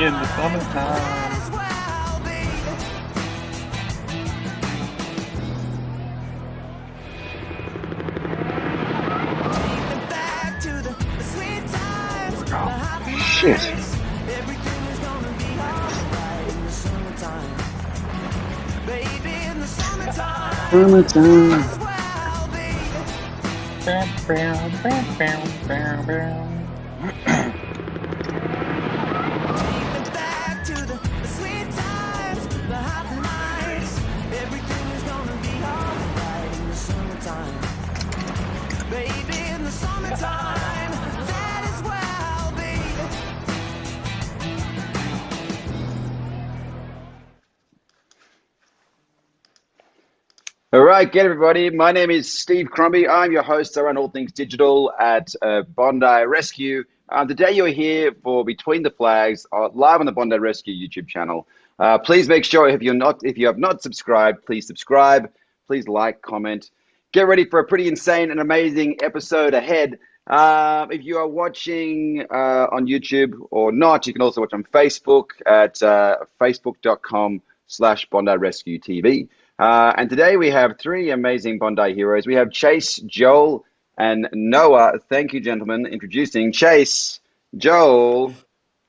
in the summertime. Shit. Summertime. All right, get everybody. My name is Steve Crombie. I'm your host. I run all things digital at Bondi Rescue. Today you're here for Between the Flags, live on the Bondi Rescue YouTube channel. Please make sure if you have not subscribed, please subscribe. Please like, comment. Get ready for a pretty insane and amazing episode ahead. If you are watching on YouTube or not, you can also watch on Facebook at facebook.com/Bondi Rescue TV. And today we have three amazing Bondi heroes. We have Chase, Joel, and Noah. Thank you, gentlemen. Introducing Chase, Joel,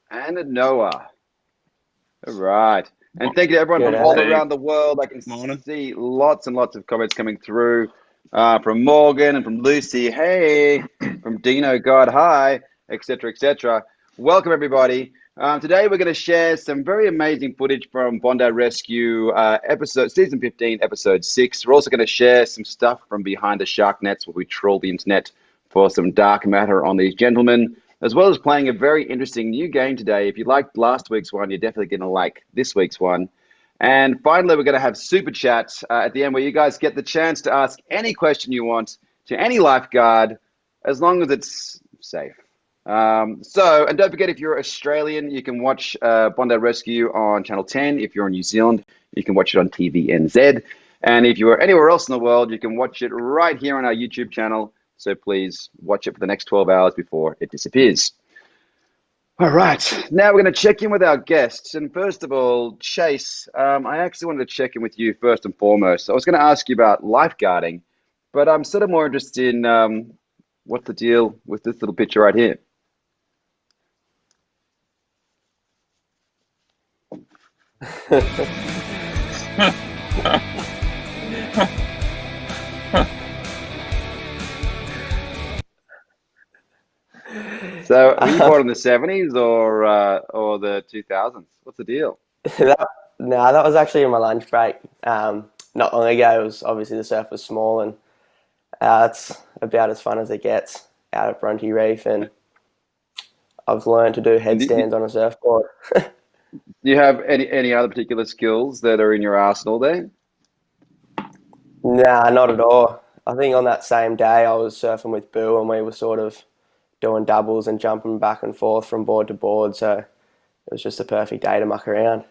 and Noah. All right. And thank you to everyone from all around the world. I can see lots and lots of comments coming through from Morgan and from Lucy. Hey, from Deano, God, hi, etc., etc. Welcome, everybody. Today we're going to share some very amazing footage from Bondi Rescue season 15, episode 6. We're also going to share some stuff from behind the shark nets where we troll the internet for some dark matter on these gentlemen, as well as playing a very interesting new game today. If you liked last week's one, you're definitely going to like this week's one. And finally, we're going to have super chats at the end where you guys get the chance to ask any question you want to any lifeguard, as long as it's safe. And don't forget, if you're Australian, you can watch Bondi Rescue on Channel 10. If you're in New Zealand, you can watch it on TVNZ. And if you're anywhere else in the world, you can watch it right here on our YouTube channel. So please watch it for the next 12 hours before it disappears. All right, now we're going to check in with our guests. And first of all, Chase, I actually wanted to check in with you first and foremost. I was going to ask you about lifeguarding, but I'm sort of more interested in what's the deal with this little picture right here? So, were you born in the 70s or the 2000s? What's the deal? that was actually in my lunch break. Not long ago. It was obviously the surf was small, and it's about as fun as it gets out at Bronte Reef, and I've learned to do headstands on a surfboard. Do you have any other particular skills that are in your arsenal there? Nah, not at all. I think on that same day I was surfing with Boo, and we were sort of doing doubles and jumping back and forth from board to board, so it was just a perfect day to muck around.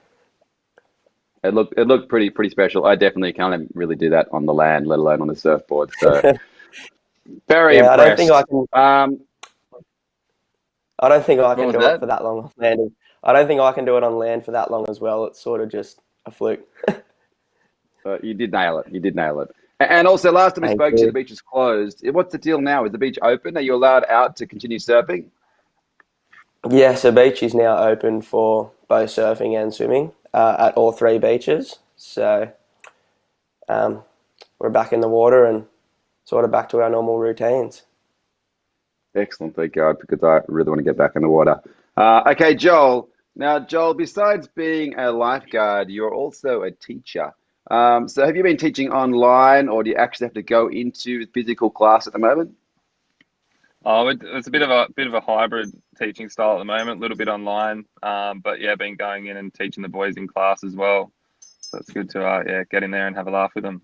It looked pretty special. I definitely can't really do that on the land, let alone on the surfboard. So very impressed. I don't think I can do it for that long on land. I don't think I can do it on land for that long as well. It's sort of just a fluke. You did nail it. You did nail it. And also, last time we spoke to you, the beach is closed. What's the deal now? Is the beach open? Are you allowed out to continue surfing? Yeah, so beach is now open for both surfing and swimming at all three beaches. So we're back in the water and sort of back to our normal routines. Excellent, thank God, because I really want to get back in the water. Okay, Joel. Now, Joel, besides being a lifeguard, you're also a teacher. So have you been teaching online, or do you actually have to go into physical class at the moment? Oh, it's a bit of a hybrid teaching style at the moment, a little bit online, but yeah, been going in and teaching the boys in class as well. So it's good to get in there and have a laugh with them.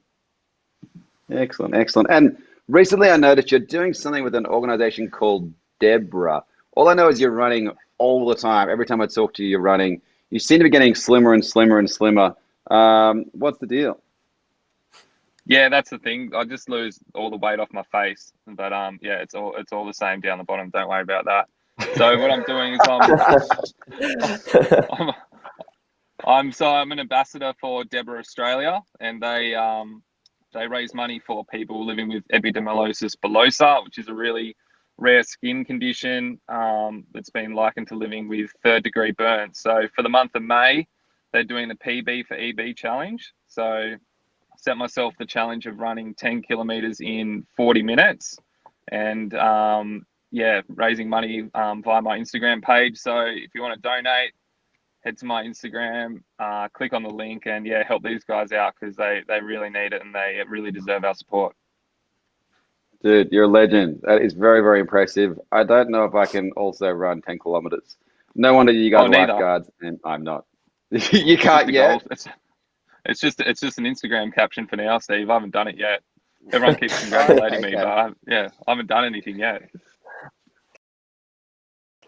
Excellent, excellent. And recently I noticed you're doing something with an organization called Deborah. All I know is you're running all the time. Every time I talk to you, you're running. You seem to be getting slimmer and slimmer and slimmer. What's the deal? Yeah, that's the thing. I just lose all the weight off my face, but yeah, it's all the same down the bottom. Don't worry about that. So what I'm doing is I'm an ambassador for Deborah Australia, and they raise money for people living with epidermolysis bullosa, which is a really rare skin condition that's been likened to living with third-degree burns. So for the month of May, they're doing the PB for EB challenge. So I set myself the challenge of running 10 kilometers in 40 minutes, and raising money via my Instagram page. So if you want to donate, head to my Instagram, click on the link, and help these guys out, because they really need it and they really deserve our support. Dude, you're a legend. That is very, very impressive. I don't know if I can also run 10 kilometers. No wonder you guys are lifeguards, and I'm not. You can't yet. It's just an Instagram caption for now, Steve. I haven't done it yet. Everyone keeps congratulating me, but I haven't done anything yet.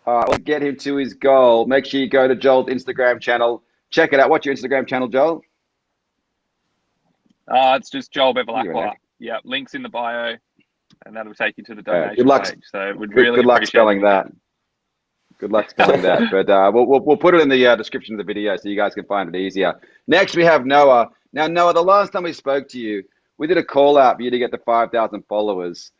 Let's get him to his goal. Make sure you go to Joel's Instagram channel. Check it out. What's your Instagram channel, Joel? It's just Joel Bevilacqua. Yeah, links in the bio, and that'll take you to the donation page. So we'd really good luck appreciate spelling that. Good luck spelling that. But we'll put it in the description of the video so you guys can find it easier. Next, we have Noah. Now, Noah, the last time we spoke to you, we did a call out for you to get the 5,000 followers,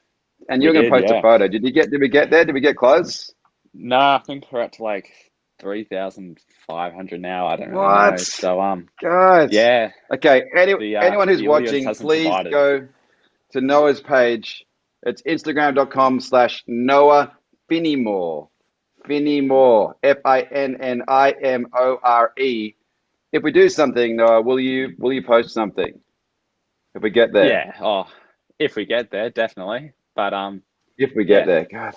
and you were going to post a photo. Did we get there? Did we get close? No, I think we're at to like 3,500 now. I don't really know. So guys. Yeah. Okay. Anyone who's watching, please go to Noah's page. It's Instagram.com/Noah Finnimore. Finnimore. FINNIMORE. If we do something, Noah, will you post something? If we get there. Yeah. Oh, if we get there, definitely. But if we get there, God,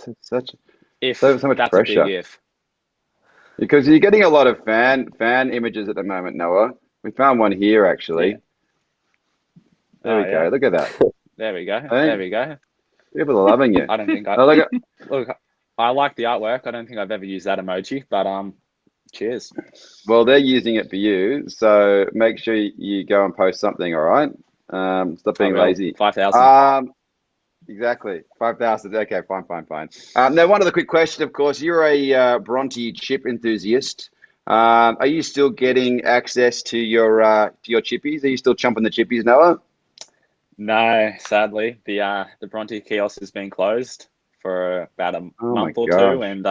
it's so much that's pressure. A big if. Because you're getting a lot of fan images at the moment, Noah. We found one here actually. Yeah. There we go. Look at that. There we go. There we go. People are loving you. I don't think look, I like the artwork. I don't think I've ever used that emoji, but cheers. Well, they're using it for you, so make sure you go and post something, all right? Stop being lazy. 5,000. Exactly. 5,000. Okay, fine. Now, one other quick question, of course. You're a Bronte chip enthusiast. Are you still getting access to your chippies? Are you still chumping the chippies, Noah? No, sadly. The Bronte kiosk has been closed for about a month or two, and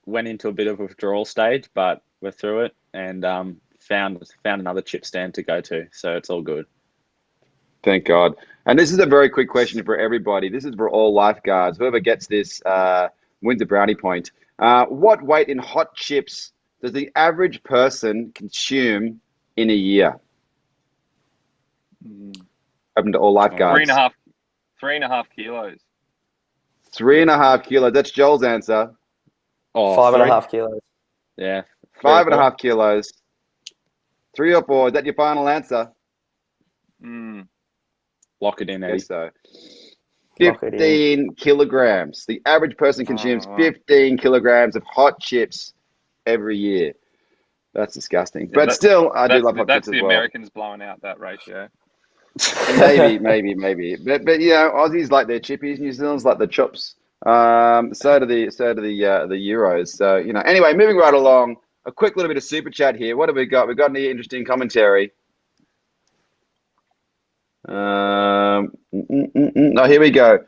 went into a bit of a withdrawal stage, but we're through it, and found another chip stand to go to, so it's all good. Thank God. And this is a very quick question for everybody. This is for all lifeguards. Whoever gets this wins a brownie point. What weight in hot chips does the average person consume in a year? Open to all lifeguards. 3.5 kilos. 3.5 kilos. That's Joel's answer. Oh, 5.5 kilos. Yeah. 5.5 kilos. 3 or 4. Is that your final answer? Lock it in, Eddie. So 15 kilograms. The average person consumes 15 kilograms of hot chips every year. That's disgusting. Yeah, but still, I do love hot chips as well. That's the Americans blowing out that ratio. Maybe. But Aussies like their chippies, New Zealand's like the chops. So do the Euros. So, anyway, moving right along. A quick little bit of super chat here. What have we got? We've got any interesting commentary. Oh, here we go.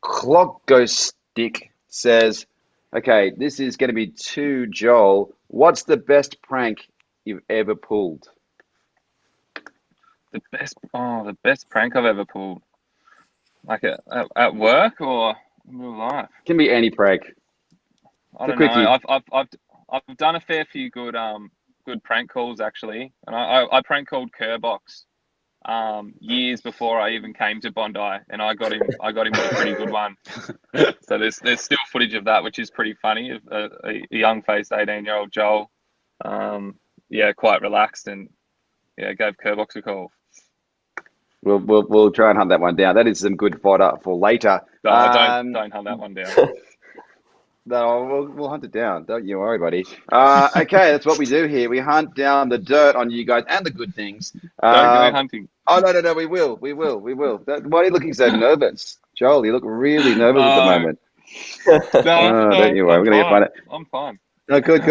Clock Ghost Stick says, okay, this is going to be to Joel. What's the best prank you've ever pulled? The best prank I've ever pulled. Like at work or in real life? Can be any prank. I don't know. I've done a fair few good prank calls actually, and I prank called Kerbox years before I even came to Bondi, and I got him with a pretty good one. So there's still footage of that, which is pretty funny. A young-faced 18-year-old Joel, quite relaxed, and gave Kerbox a call. We'll try and hunt that one down. That is some good fodder for later. No, don't hunt that one down. No, we'll hunt it down. Don't you worry, buddy. Okay, that's what we do here. We hunt down the dirt on you guys and the good things. Don't go hunting. Oh, no, we will. Why are you looking so nervous? Joel, you look really nervous at the moment. Don't you worry. We're gonna find it. I'm fine. No, good.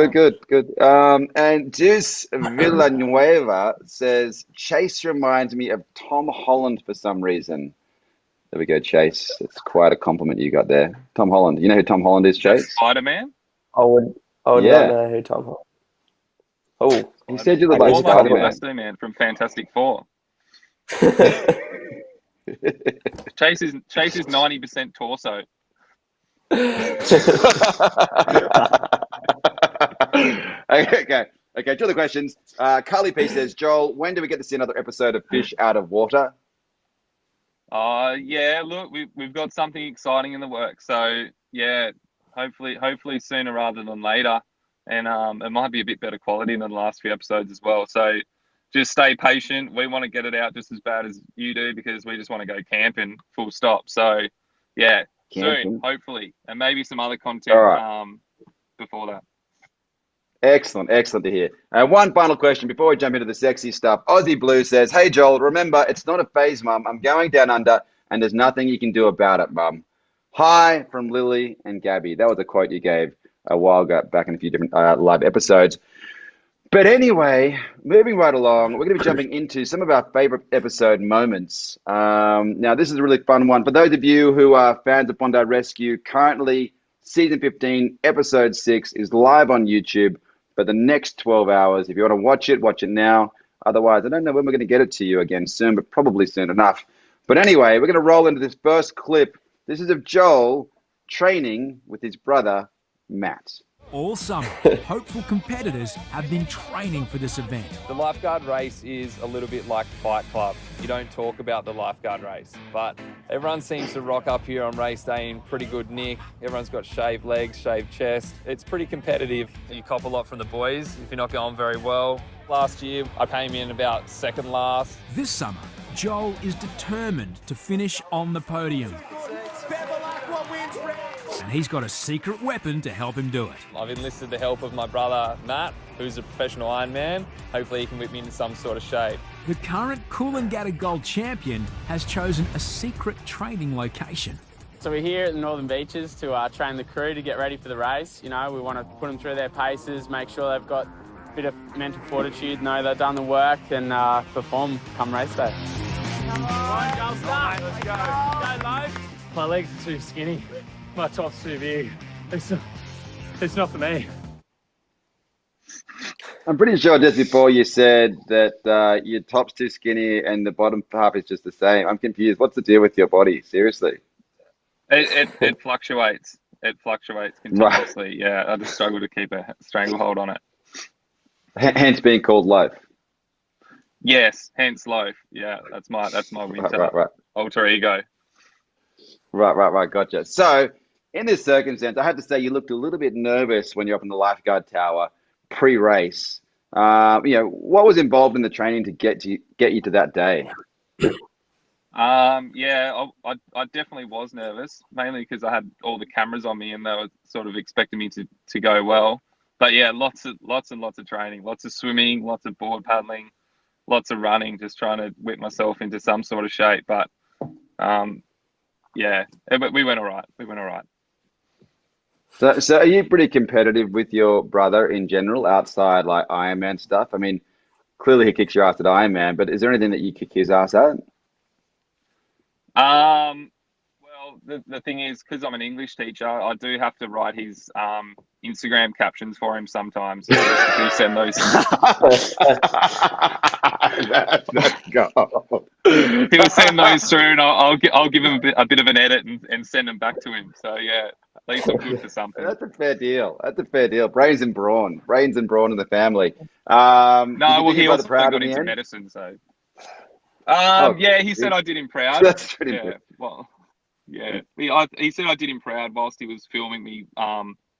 And Deuce Villanueva says Chase reminds me of Tom Holland for some reason. There we go, Chase. That's quite a compliment you got there. Tom Holland. You know who Tom Holland is, Chase? Spider-Man? I would not know who Tom Holland. Oh, he said you look like More Spider-Man. Spider-Man from Fantastic Four. Chase is 90% torso. Okay. Two other questions. Carly P says, Joel, when do we get to see another episode of Fish Out of Water? Yeah. Look, we've got something exciting in the works. So yeah, hopefully sooner rather than later, and it might be a bit better quality than the last few episodes as well. So just stay patient. We want to get it out just as bad as you do because we just want to go camping. Full stop. So yeah. Soon, hopefully, and maybe some other content before that. Excellent to hear. One final question before we jump into the sexy stuff. Aussie Blue says, hey, Joel, remember, it's not a phase, Mum. I'm going down under, and there's nothing you can do about it, Mum. Hi from Lily and Gabby. That was a quote you gave a while ago, back in a few different live episodes. But anyway, moving right along, we're going to be jumping into some of our favorite episode moments. Now, this is a really fun one. For those of you who are fans of Bondi Rescue, currently season 15, episode 6 is live on YouTube for the next 12 hours. If you want to watch it now. Otherwise, I don't know when we're going to get it to you again soon, but probably soon enough. But anyway, we're going to roll into this first clip. This is of Joel training with his brother, Matt. All summer, hopeful competitors have been training for this event. The Lifeguard race is a little bit like Fight Club. You don't talk about the Lifeguard race, but everyone seems to rock up here on race day in pretty good nick. Everyone's got shaved legs, shaved chest. It's pretty competitive. You cop a lot from the boys if you're not going very well. Last year, I came in about second last. This summer, Joel is determined to finish on the podium. And he's got a secret weapon to help him do it. I've enlisted the help of my brother, Matt, who's a professional Ironman. Hopefully he can whip me into some sort of shape. The current Coolangatta Gold champion has chosen a secret training location. So we're here at the Northern Beaches to train the crew to get ready for the race. You know, we want to put them through their paces, make sure they've got a bit of mental fortitude, know they've done the work and perform come race day. Come on, go, start. Let's go. Go, Low. My legs are too skinny. My top's too big. It's not for me. I'm pretty sure just before you said that your top's too skinny and the bottom half is just the same. I'm confused. What's the deal with your body? Seriously? It fluctuates. It fluctuates continuously. Right. Yeah, I just struggle to keep a stranglehold on it. Hence being called loaf. Yes, hence loaf. Yeah, that's my winter right. alter ego. Right. Gotcha. So, in this circumstance, I have to say you looked a little bit nervous when you're up in the lifeguard tower pre-race. What was involved in the training to get you to that day? Yeah, I definitely was nervous, mainly because I had all the cameras on me and they were sort of expecting me to go well. But yeah, lots and lots of training, lots of swimming, lots of board paddling, lots of running, just trying to whip myself into some sort of shape. But yeah, we went all right. So are you pretty competitive with your brother in general outside like Ironman stuff? I mean, clearly he kicks your ass at Ironman, but is there anything that you kick his ass at? Well, the thing is, because I'm an English teacher, I do have to write his Instagram captions for him sometimes. So he'll send those. Let's go. He'll send those through, and I'll give him a bit of an edit and send them back to him. So yeah, at least I'm good for something. That's a fair deal. Brains and brawn in the family. No, well, he also got into medicine, so. Yeah, he said I did him proud. That's pretty good. Well, yeah, he said I did him proud whilst he was filming me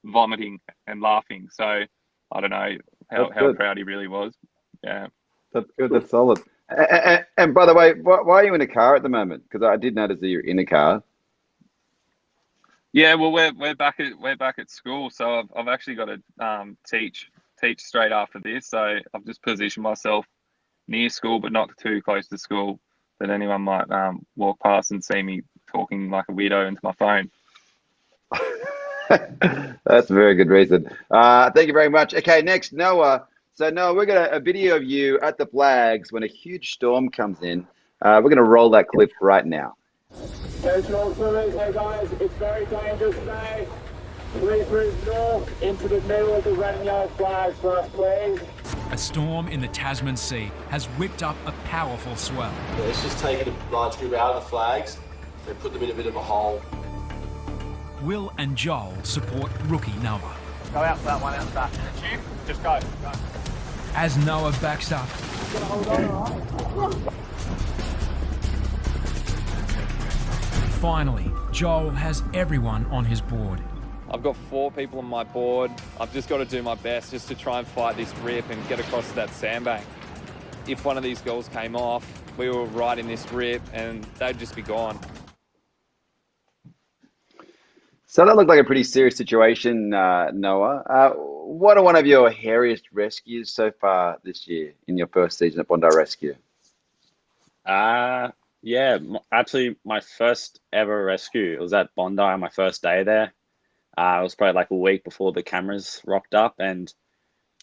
vomiting and laughing. So I don't know how proud he really was. Yeah, that's good. That's solid. And by the way, why are you in a car at the moment? Because I did notice that you're in a car. Yeah, well, we're back at school, so I've actually got to teach straight after this. So I've just positioned myself near school, but not too close to school, that anyone might walk past and see me talking like a weirdo into my phone. That's a very good reason. Thank you very much. Okay, next, Noah. So, Noah, we're going to a video of you at the flags when a huge storm comes in. We're going to roll that clip right now. Coastal swimmers, hey guys, it's very dangerous today. Please move north into the middle of the red and yellow flags for us, please. A storm in the Tasman Sea has whipped up a powerful swell. Let's just take a large group out of the flags and put them in a bit of a hole. Will and Joel support rookie Noah. Go out that one, out that. Chief, just go. As Noah backs up, finally, Joel has everyone on his board. I've got 4 people on my board. I've just got to do my best just to try and fight this rip and get across that sandbank. If one of these girls came off, we were right in this rip and they'd just be gone. So that looked like a pretty serious situation, Noah. What are one of your hairiest rescues so far this year in your first season at Bondi Rescue? Yeah, actually my first ever rescue. It was at Bondi on my first day there. It was probably like a week before the cameras rocked up, and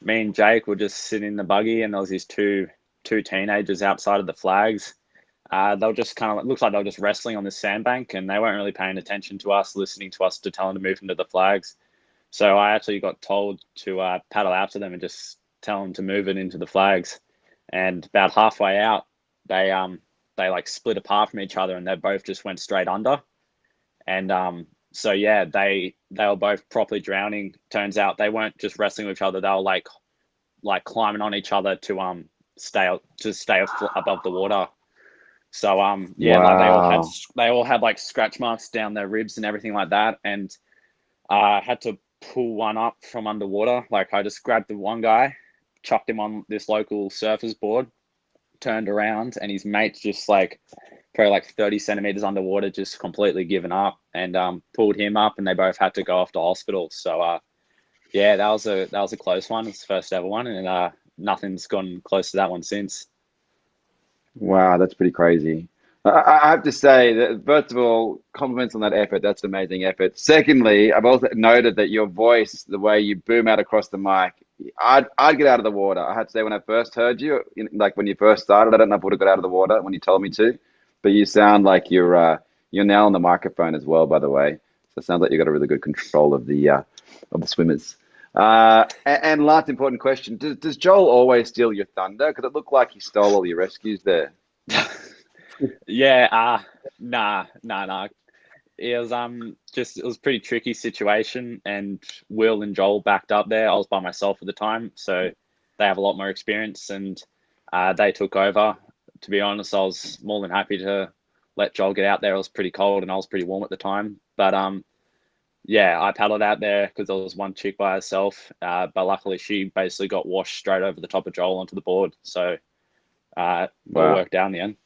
me and Jake were just sitting in the buggy, and there was these two teenagers outside of the flags. They were just kind of, it looks like they were just wrestling on the sandbank, and they weren't really paying attention to us, listening to us to tell them to move into the flags. So I actually got told to paddle out to them and just tell them to move it into the flags. And about halfway out, they like split apart from each other, and they both just went straight under. And so yeah, they were both properly drowning. Turns out they weren't just wrestling with each other; they were like climbing on each other to stay above the water. So yeah, wow. like they all had like scratch marks down their ribs and everything like that. And I had to pull one up from underwater. Like I just grabbed the one guy, chucked him on this local surfer's board, turned around, and his mate's just like probably like 30 centimeters underwater, just completely given up, and pulled him up, and they both had to go off to hospital. So yeah, that was a close one. It's the first ever one, and nothing's gone close to that one since. Wow, that's pretty crazy. I have to say that, first of all, compliments on that effort. That's an amazing effort. Secondly, I've also noted that your voice, the way you boom out across the mic, I'd get out of the water. I have to say, when I first heard you, like when you first started, I don't know if I would have got out of the water when you told me to, but you sound like you're now on the microphone as well, by the way. So it sounds like you've got a really good control of the swimmers. And last important question, does Joel always steal your thunder? Because it looked like he stole all your rescues there. Yeah, nah. It was it was a pretty tricky situation, and Will and Joel backed up there. I was by myself at the time, so they have a lot more experience, and they took over. To be honest, I was more than happy to let Joel get out there. It was pretty cold and I was pretty warm at the time, but yeah, I paddled out there because there was one chick by herself, but luckily she basically got washed straight over the top of Joel onto the board. So it all worked out in the end.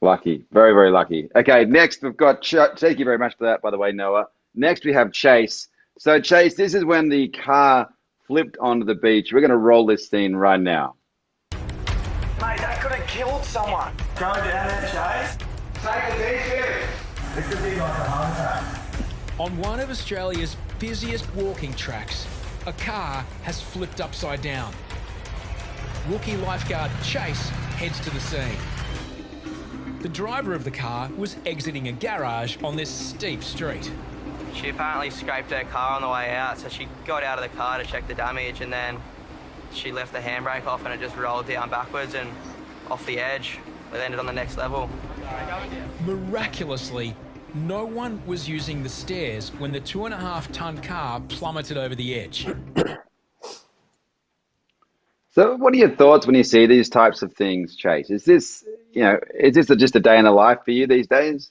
Lucky. Very, very lucky. Okay, next we've got, thank you very much for that, by the way, Noah. Next we have Chase. So Chase, this is when the car flipped onto the beach. We're going to roll this scene right now. Mate, that could have killed someone. Go down there, Chase. Take it easy. It could be like a heart attack. On one of Australia's busiest walking tracks, a car has flipped upside down. Rookie lifeguard Chase heads to the scene. The driver of the car was exiting a garage on this steep street. She apparently scraped her car on the way out, so she got out of the car to check the damage, and then she left the handbrake off and it just rolled down backwards and off the edge. It ended on the next level. Miraculously, no one was using the stairs when the 2.5-ton car plummeted over the edge. So what are your thoughts when you see these types of things, Chase? Is this just a day in the life for you these days?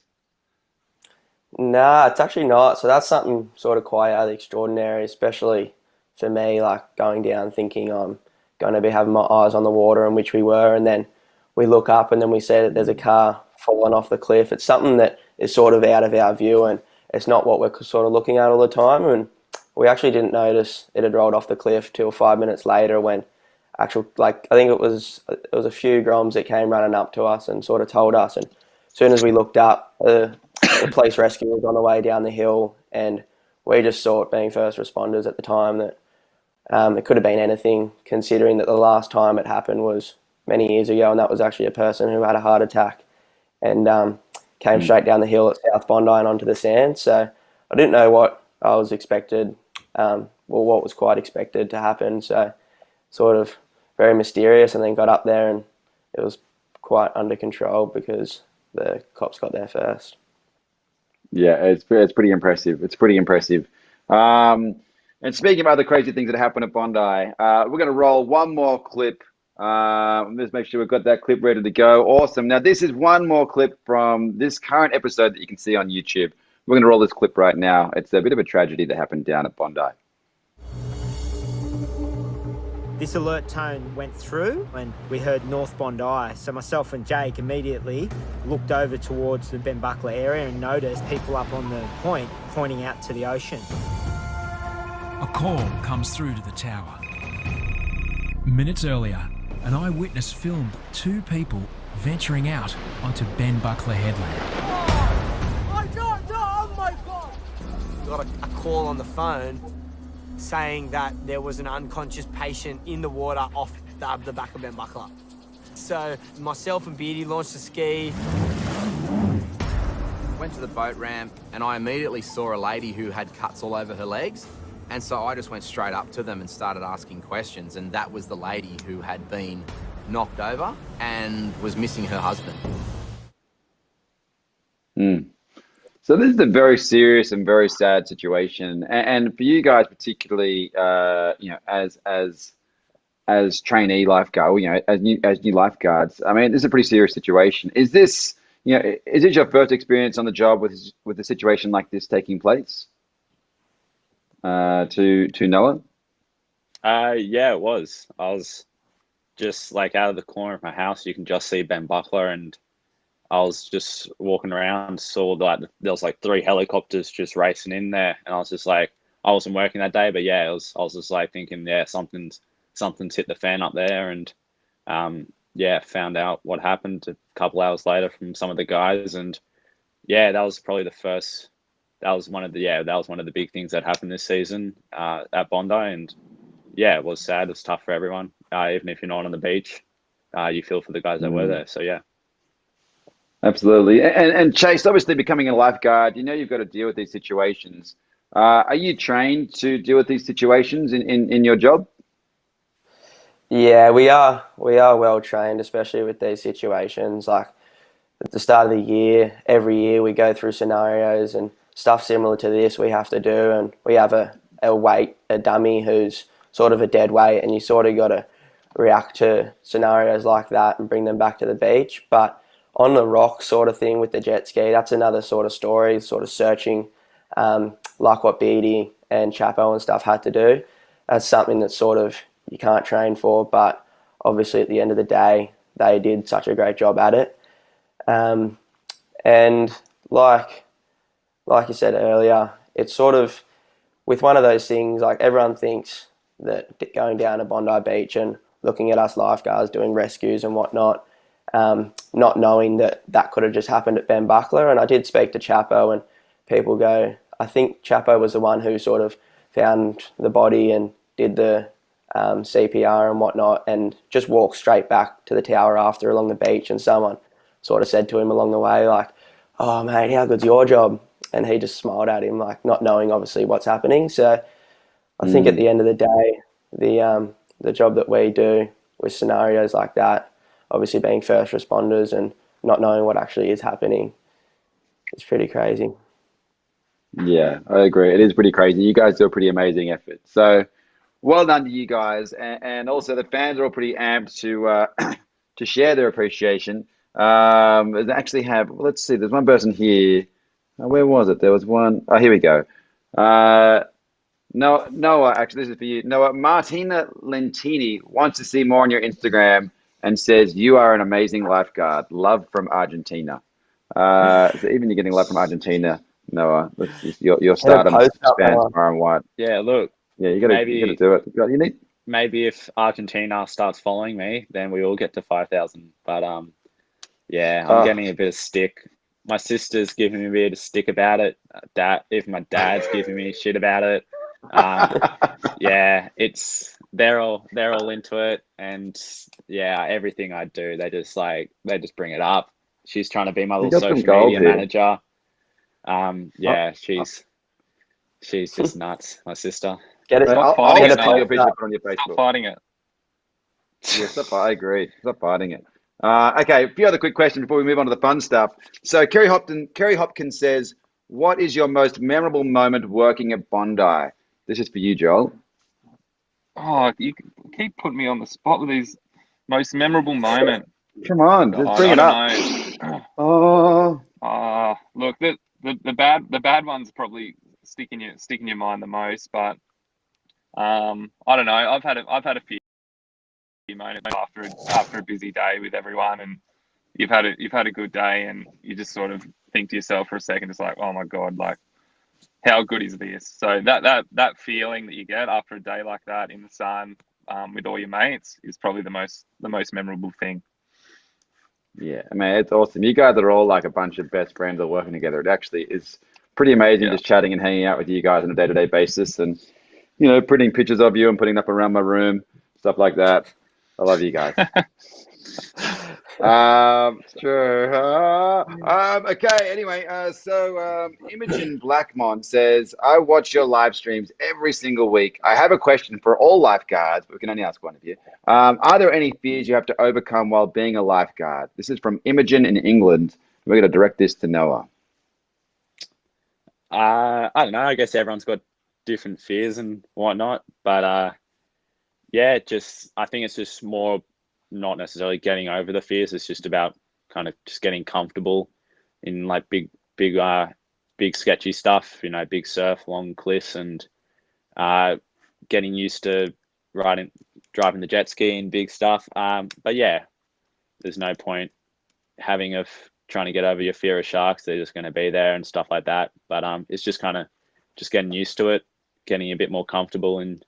Nah, it's actually not. So that's something sort of quite out of the extraordinary, especially for me, like going down thinking I'm going to be having my eyes on the water, in which we were, and then we look up and then we see that there's a car falling off the cliff. It's something that is sort of out of our view, and it's not what we're sort of looking at all the time. And we actually didn't notice it had rolled off the cliff till 5 minutes later, when I think it was a few groms that came running up to us and sort of told us. And as soon as we looked up, the the police rescue was on the way down the hill, and we just thought, being first responders at the time, that it could have been anything, considering that the last time it happened was many years ago, and that was actually a person who had a heart attack and came straight down the hill at South Bondi and onto the sand. So I didn't know what I was expected, what was quite expected to happen. So sort of very mysterious, and then got up there and it was quite under control because the cops got there first. Yeah, it's pretty impressive. It's pretty impressive. And speaking of other crazy things that happen at Bondi, we're going to roll one more clip. Let's make sure we've got that clip ready to go. Awesome. Now, this is one more clip from this current episode that you can see on YouTube. We're going to roll this clip right now. It's a bit of a tragedy that happened down at Bondi. This alert tone went through and we heard North Bondi. So myself and Jake immediately looked over towards the Ben Buckler area and noticed people up on the point pointing out to the ocean. A call comes through to the tower. Minutes earlier, an eyewitness filmed two people venturing out onto Ben Buckler Headland. Oh my God! Got a call on the phone saying that there was an unconscious patient in the water off the back of Ben Buckler. So myself and Beardy launched a ski. Went to the boat ramp and I immediately saw a lady who had cuts all over her legs. And so I just went straight up to them and started asking questions. And that was the lady who had been knocked over and was missing her husband. So this is a very serious and very sad situation, and for you guys particularly, as trainee lifeguard, as new lifeguards. I mean, this is a pretty serious situation. Is this, is it your first experience on the job with a situation like this taking place? To Noah? Yeah, it was. I was just like out of the corner of my house. You can just see Ben Buckler, and I was just walking around, saw like there was like 3 helicopters just racing in there, and I was just like, I wasn't working that day, but yeah, I was just like thinking, yeah, something's hit the fan up there, and yeah, found out what happened a couple hours later from some of the guys, and yeah, that was probably that was one of the big things that happened this season at Bondi, and yeah, it was sad. It was tough for everyone, even if you're not on the beach, you feel for the guys that were there. So yeah. Absolutely. And Chase, obviously becoming a lifeguard, you've got to deal with these situations. Are you trained to deal with these situations in your job? Yeah, we are well trained, especially with these situations. Like at the start of the year, every year we go through scenarios and stuff similar to this we have to do, and we have a dummy who's sort of a dead weight, and you sort of got to react to scenarios like that and bring them back to the beach. But on the rock sort of thing with the jet ski, that's another sort of story, sort of searching, like what Beardy and Chapo and stuff had to do. That's something that sort of you can't train for, but obviously at the end of the day, they did such a great job at it. And like you said earlier, it's sort of with one of those things, like everyone thinks that going down to Bondi Beach and looking at us lifeguards doing rescues and whatnot, not knowing that could have just happened at Ben Buckler. And I did speak to Chapo, and people go, I think Chapo was the one who sort of found the body and did the CPR and whatnot, and just walked straight back to the tower after along the beach, and someone sort of said to him along the way, like, oh mate, how good's your job? And he just smiled at him, like not knowing obviously what's happening. So I think at the end of the day, the job that we do with scenarios like that, obviously being first responders and not knowing what actually is happening, it's pretty crazy. Yeah, I agree. It is pretty crazy. You guys do a pretty amazing effort. So well done to you guys. And also the fans are all pretty amped to share their appreciation. They actually have, let's see, there's one person here. Where was it? There was one. Oh, here we go. Noah, actually, this is for you. Noah, Martina Lentini wants to see more on your Instagram and says, you are an amazing lifeguard. Love from Argentina. So even you're getting love from Argentina, Noah. Your stardom spans far and wide. Yeah, look. Yeah, you gotta do it. You need. Maybe if Argentina starts following me, then we all get to 5,000. But yeah, I'm getting a bit of stick my sister's giving me a bit of stick about it. Even my dad's giving me shit about it. Yeah, they're all into it, and yeah, everything I do, they just bring it up. She's trying to be my little social media manager. Yeah, she's just nuts, my sister. Get it. I'll get steal your picture, put on your Facebook. Stop fighting it. Yes, I agree. Stop fighting it. Okay, a few other quick questions before we move on to the fun stuff. So Kerry Hopkins says, what is your most memorable moment working at Bondi? This is for you, Joel. Oh, you keep putting me on the spot with these most memorable moment. Come on, just bring it up. Look, the bad ones probably stick in your mind the most, but I don't know. I've had a few moments after a busy day with everyone, and you've had a good day, and you just sort of think to yourself for a second, it's like, oh my god, like how good is this? So that feeling that you get after a day like that in the sun with all your mates is probably the most memorable thing. Yeah, I mean, it's awesome. You guys are all like a bunch of best friends all working together. It actually is pretty amazing just chatting and hanging out with you guys on a day-to-day basis, and printing pictures of you and putting up around my room, stuff like that. I love you guys. Sure. Okay. Anyway, so Imogen Blackmon says, I watch your live streams every single week. I have a question for all lifeguards, but we can only ask one of you. Are there any fears you have to overcome while being a lifeguard? This is from Imogen in England. We're going to direct this to Noah. I don't know. I guess everyone's got different fears and whatnot, but yeah, I think it's just more not necessarily getting over the fears. It's just about kind of just getting comfortable in like big sketchy stuff, big surf, long cliffs, and getting used to driving the jet ski and big stuff. But yeah, there's no point trying to get over your fear of sharks. They're just going to be there and stuff like that. But it's just kind of just getting used to it, getting a bit more comfortable in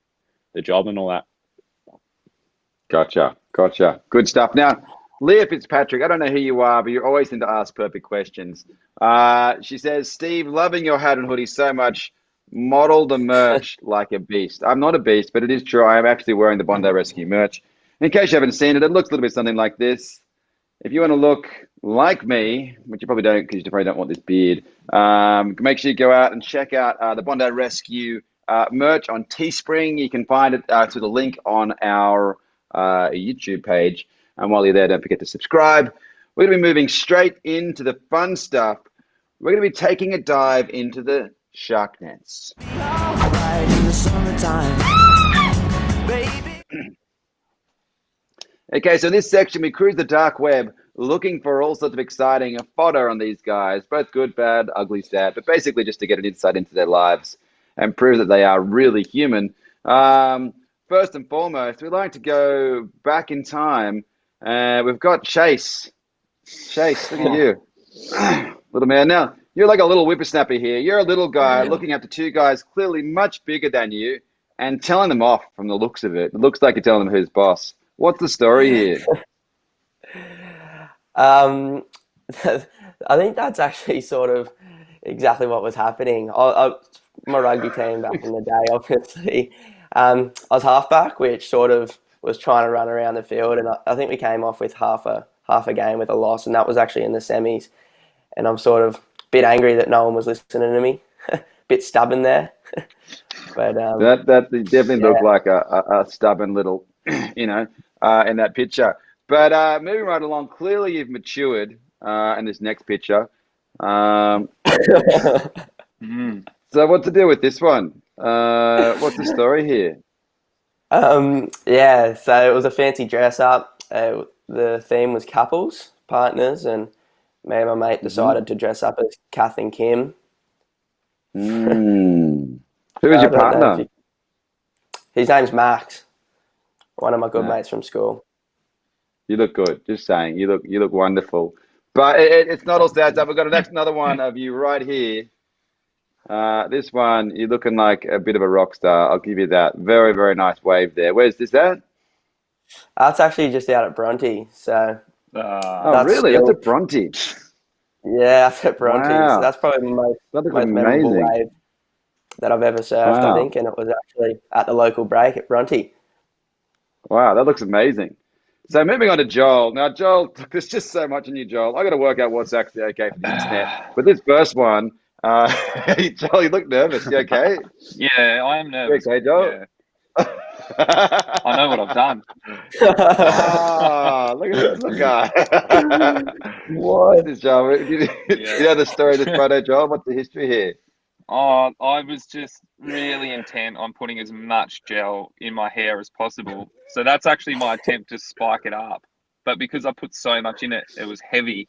the job and all that. Gotcha. Good stuff. Now, Leah Fitzpatrick, I don't know who you are, but you always seem to ask perfect questions. She says, Steve, loving your hat and hoodie so much. Model the merch like a beast. I'm not a beast, but it is true. I am actually wearing the Bondi Rescue merch. In case you haven't seen it, it looks a little bit something like this. If you want to look like me, which you probably don't because you probably don't want this beard, make sure you go out and check out the Bondi Rescue merch on Teespring. You can find it through the link on our YouTube page. And while you're there, don't forget to subscribe. We're going to be moving straight into the fun stuff. We're going to be taking a dive into the shark nets. Okay, so in this section, we cruise the dark web looking for all sorts of exciting fodder on these guys, both good, bad, ugly, sad, but basically just to get an insight into their lives and prove that they are really human. First and foremost, we'd like to go back in time. We've got Chase. Chase, look at you. Little man. Now, you're like a little whippersnapper here. You're a little guy looking at the two guys clearly much bigger than you and telling them off from the looks of it. It looks like you're telling them who's boss. What's the story here? I think that's actually sort of exactly what was happening. My rugby team back in the day, obviously. I was halfback, which sort of was trying to run around the field, and I think we came off with half a game with a loss, and that was actually in the semis. And I'm sort of a bit angry that no one was listening to me. Bit stubborn there. But that definitely looked like a stubborn little, in that picture. But moving right along, clearly you've matured in this next picture. So what's the deal with this one? What's the story here? Yeah, so it was a fancy dress up. The theme was couples, partners, and me and my mate decided to dress up as Kath and Kim. Who is your partner? His name's Max, one of my good mates from school. You look good. Just saying, you look wonderful. But it's not all sad stuff. We've got another one of you right here. This one, you're looking like a bit of a rock star. I'll give you that. Very, very nice wave there. Where's this at? That's actually just out at Bronte. So. Oh, really? That's at Bronte. Yeah, that's at Bronte. Wow. So that's probably the most That looks memorable amazing. wave that I've ever surfed, I Wow. think, and it was actually at the local break at Bronte. Wow, that looks amazing. So moving on to Joel. Now, Joel, there's just so much in you, Joel. I got to work out what's actually okay for the internet. But this first one, Joel, you look nervous. You okay? Yeah, I am You nervous. okay, Joel? Yeah. I know what I've done. Ah, look at this little guy. What's this, Joel? You know the story of this photo, Joel? What's the history here? Oh, I was just really intent on putting as much gel in my hair as possible. So that's actually my attempt to spike it up. But because I put so much in it, it was heavy.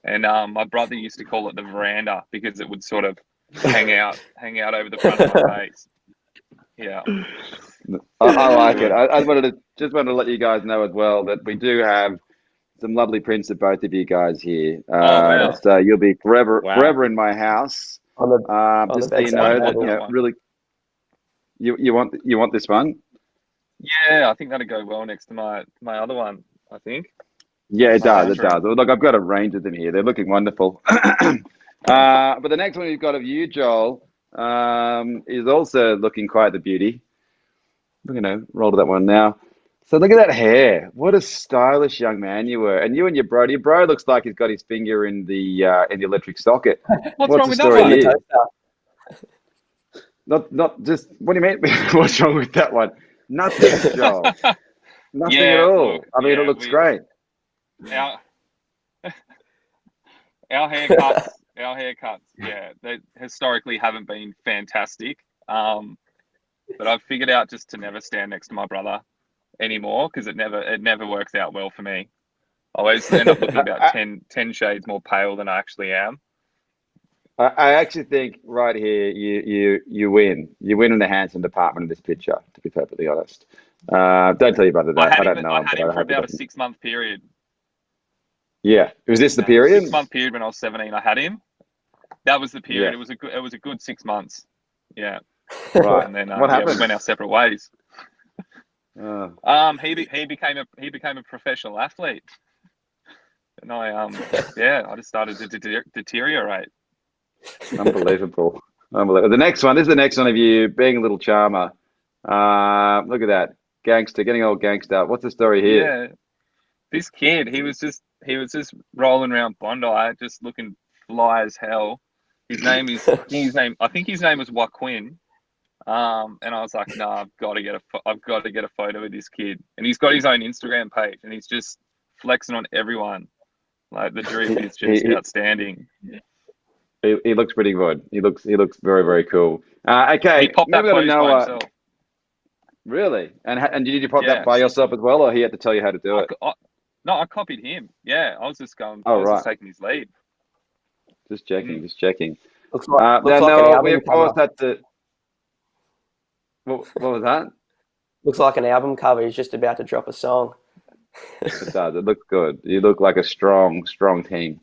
And my brother used to call it the veranda because it would sort of hang out over the front of my face. Yeah. I like it. I wanted to let you guys know as well that we do have some lovely prints of both of you guys here. Wow. So you'll be forever in my house. Just so you know that, really, you want this one? Yeah, I think that'd go well next to my other one, I think. Yeah, it does. It does. Look, I've got a range of them here. They're looking wonderful. But the next one we've got of you, Joel, is also looking quite the beauty. We're going to roll to that one now. So look at that hair. What a stylish young man you were. And you and your bro looks like he's got his finger in the electric socket. What's wrong the with story that one? Here? Not just, what do you mean? What's wrong with that one? Nothing, Joel. Nothing at all. Look, I mean, it looks great. Our haircuts, yeah, they historically haven't been fantastic. But I've figured out just to never stand next to my brother anymore because it never works out well for me. I always end up looking about 10 shades more pale than I actually am. I actually think right here you win. You win in the handsome department of this picture, to be perfectly honest. Don't tell your brother that. I don't know. I had him for about a 6-month period. Yeah. Was this the period? 6-month period when I was 17, I had him. That was the period. Yeah. It was a good 6 months. Yeah. Right. And then what happened? we went our separate ways. He became a professional athlete. And I just started to deteriorate. Unbelievable. The next one, this is the next one of you being a little charmer. Look at that. Gangster, getting old gangster. What's the story here? Yeah. This kid, he was just rolling around Bondi, just looking fly as hell. I think his name was Joaquin. And I was like, no, I've got to get a photo of this kid. And he's got his own Instagram page and he's just flexing on everyone. Like the drip is just outstanding. He looks pretty good. He looks very, very cool. Okay. He popped that pose by himself. Really? And did you pop that by yourself as well, or he had to tell you how to do it? No, I copied him. Yeah, I was just going. Oh, I was right. just taking his lead. Just checking. Looks like an album we of course cover. had to. What was that? Looks like an album cover. He's just about to drop a song. It does. It looks good. You look like a strong team.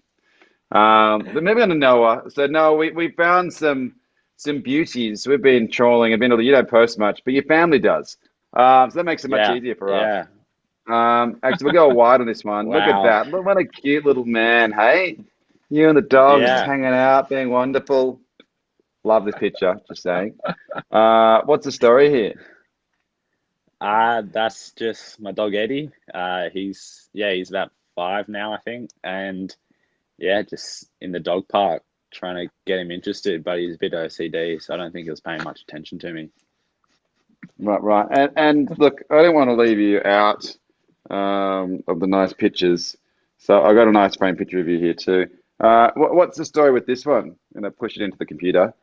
But maybe on to Noah. So Noah, we found some beauties. We've been trolling. You don't post much, but your family does. So that makes it much easier for us. Actually, we'll go wide on this one. Wow. Look at that. Look, what a cute little man. Hey, you and the dogs just hanging out, being wonderful. Love this picture. Just saying. What's the story here? That's just my dog Eddie. He's about 5 now, I think, and just in the dog park trying to get him interested, but he's a bit OCD, so I don't think he was paying much attention to me. Right. And look, I don't want to leave you out of the nice pictures, so I got a nice frame picture of you here too. What's the story with this one? I'm gonna push it into the computer.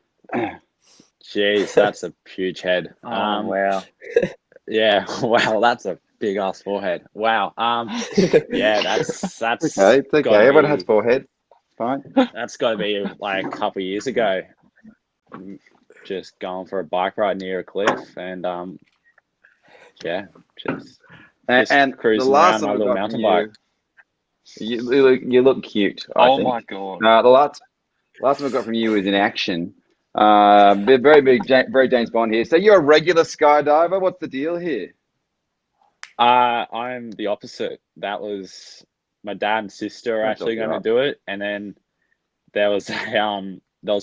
Jeez, that's a huge head. Wow. Yeah, wow, that's a big ass forehead. Wow. That's okay. It's okay. Everyone has forehead. Fine. That's got to be like a couple of years ago. Just going for a bike ride near a cliff, and just cruising the last around my little mountain bike. You look cute. I think. My god. The last one I got from you is in action. Very big, very James Bond here. So you're a regular skydiver. What's the deal here? I'm the opposite. That was my dad and sister are actually going to do it, and then there was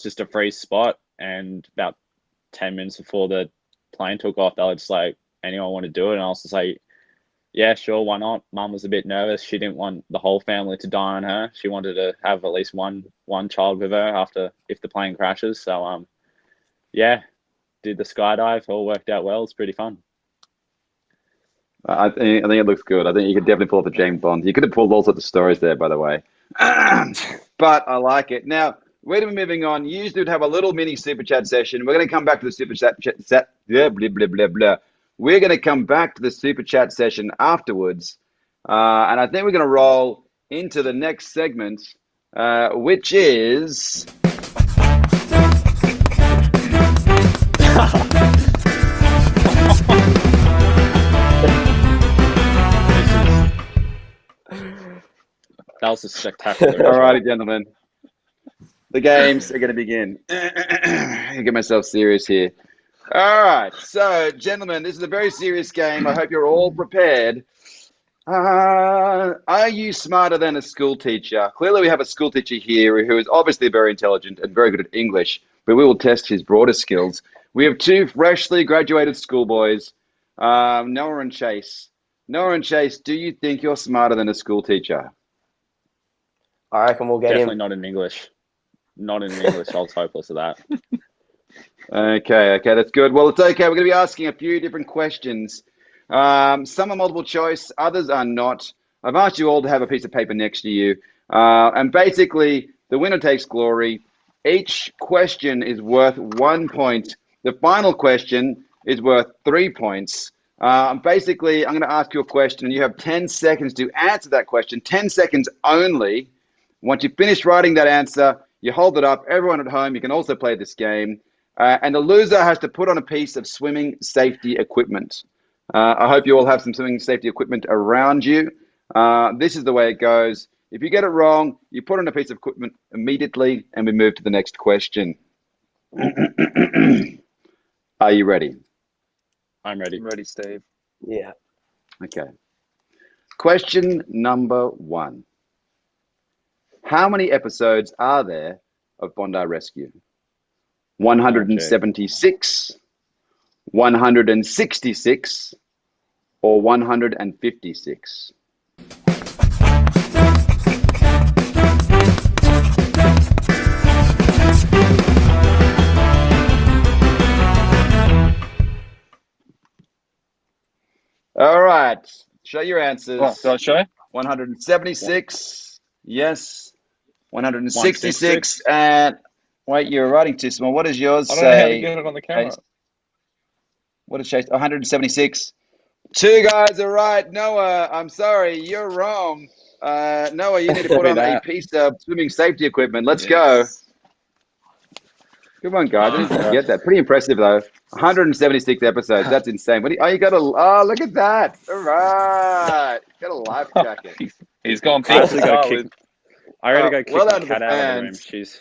just a free spot, and about 10 minutes before the plane took off, they were just like, anyone want to do it? And I was just like, yeah, sure, why not? Mum was a bit nervous. She didn't want the whole family to die on her. She wanted to have at least one child with her if the plane crashes. So yeah, did the skydive. All worked out well. It's pretty fun. I think it looks good. I think you could definitely pull off the James Bond. You could have pulled all sorts of stories there, by the way. But I like it. Now, we're going to be moving on. You used to have a little mini super chat session. We're going to come back to the super chat. Blah, blah, blah, blah, blah. We're going to come back to the super chat session afterwards. And I think we're going to roll into the next segment, which is... That was a spectacular. Alrighty, gentlemen. The games are going to begin. I get myself serious here. All right. So, gentlemen, this is a very serious game. I hope you're all prepared. Are you smarter than a school teacher? Clearly, we have a school teacher here who is obviously very intelligent and very good at English, but we will test his broader skills. We have two freshly graduated schoolboys, Noah and Chase. Noah and Chase, do you think you're smarter than a school teacher? I reckon we'll get Definitely him. not in English. Not in English. I was hopeless at that. Okay, that's good. Well, it's okay. We're going to be asking a few different questions. Some are multiple choice, others are not. I've asked you all to have a piece of paper next to you. And basically, the winner takes glory. Each question is worth 1 point. The final question is worth 3 points. Basically, I'm going to ask you a question, and you have 10 seconds to answer that question. 10 seconds only. Once you finish writing that answer, you hold it up. Everyone at home, you can also play this game. And the loser has to put on a piece of swimming safety equipment. I hope you all have some swimming safety equipment around you. This is the way it goes. If you get it wrong, you put on a piece of equipment immediately, and we move to the next question. Are you ready? I'm ready. I'm ready, Steve. Yeah. Okay. Question number 1. How many episodes are there of Bondi Rescue? 176, 166, or 156? All right. Show your answers. Oh, do I show? 176, yes. 166, and wait, you're writing too small. What does yours say? I don't know how to get it on the camera. What does Chase? 176. Two guys are right. Noah, I'm sorry, you're wrong. Noah, you need to put on a piece of swimming safety equipment. Let's go. Good one, guys. I didn't get that. Pretty impressive, though. 176 episodes. That's insane. You got look at that. All right. Got a life jacket. He's gone big. I already go kick well the done cat to the out of the room. fans. Jeez.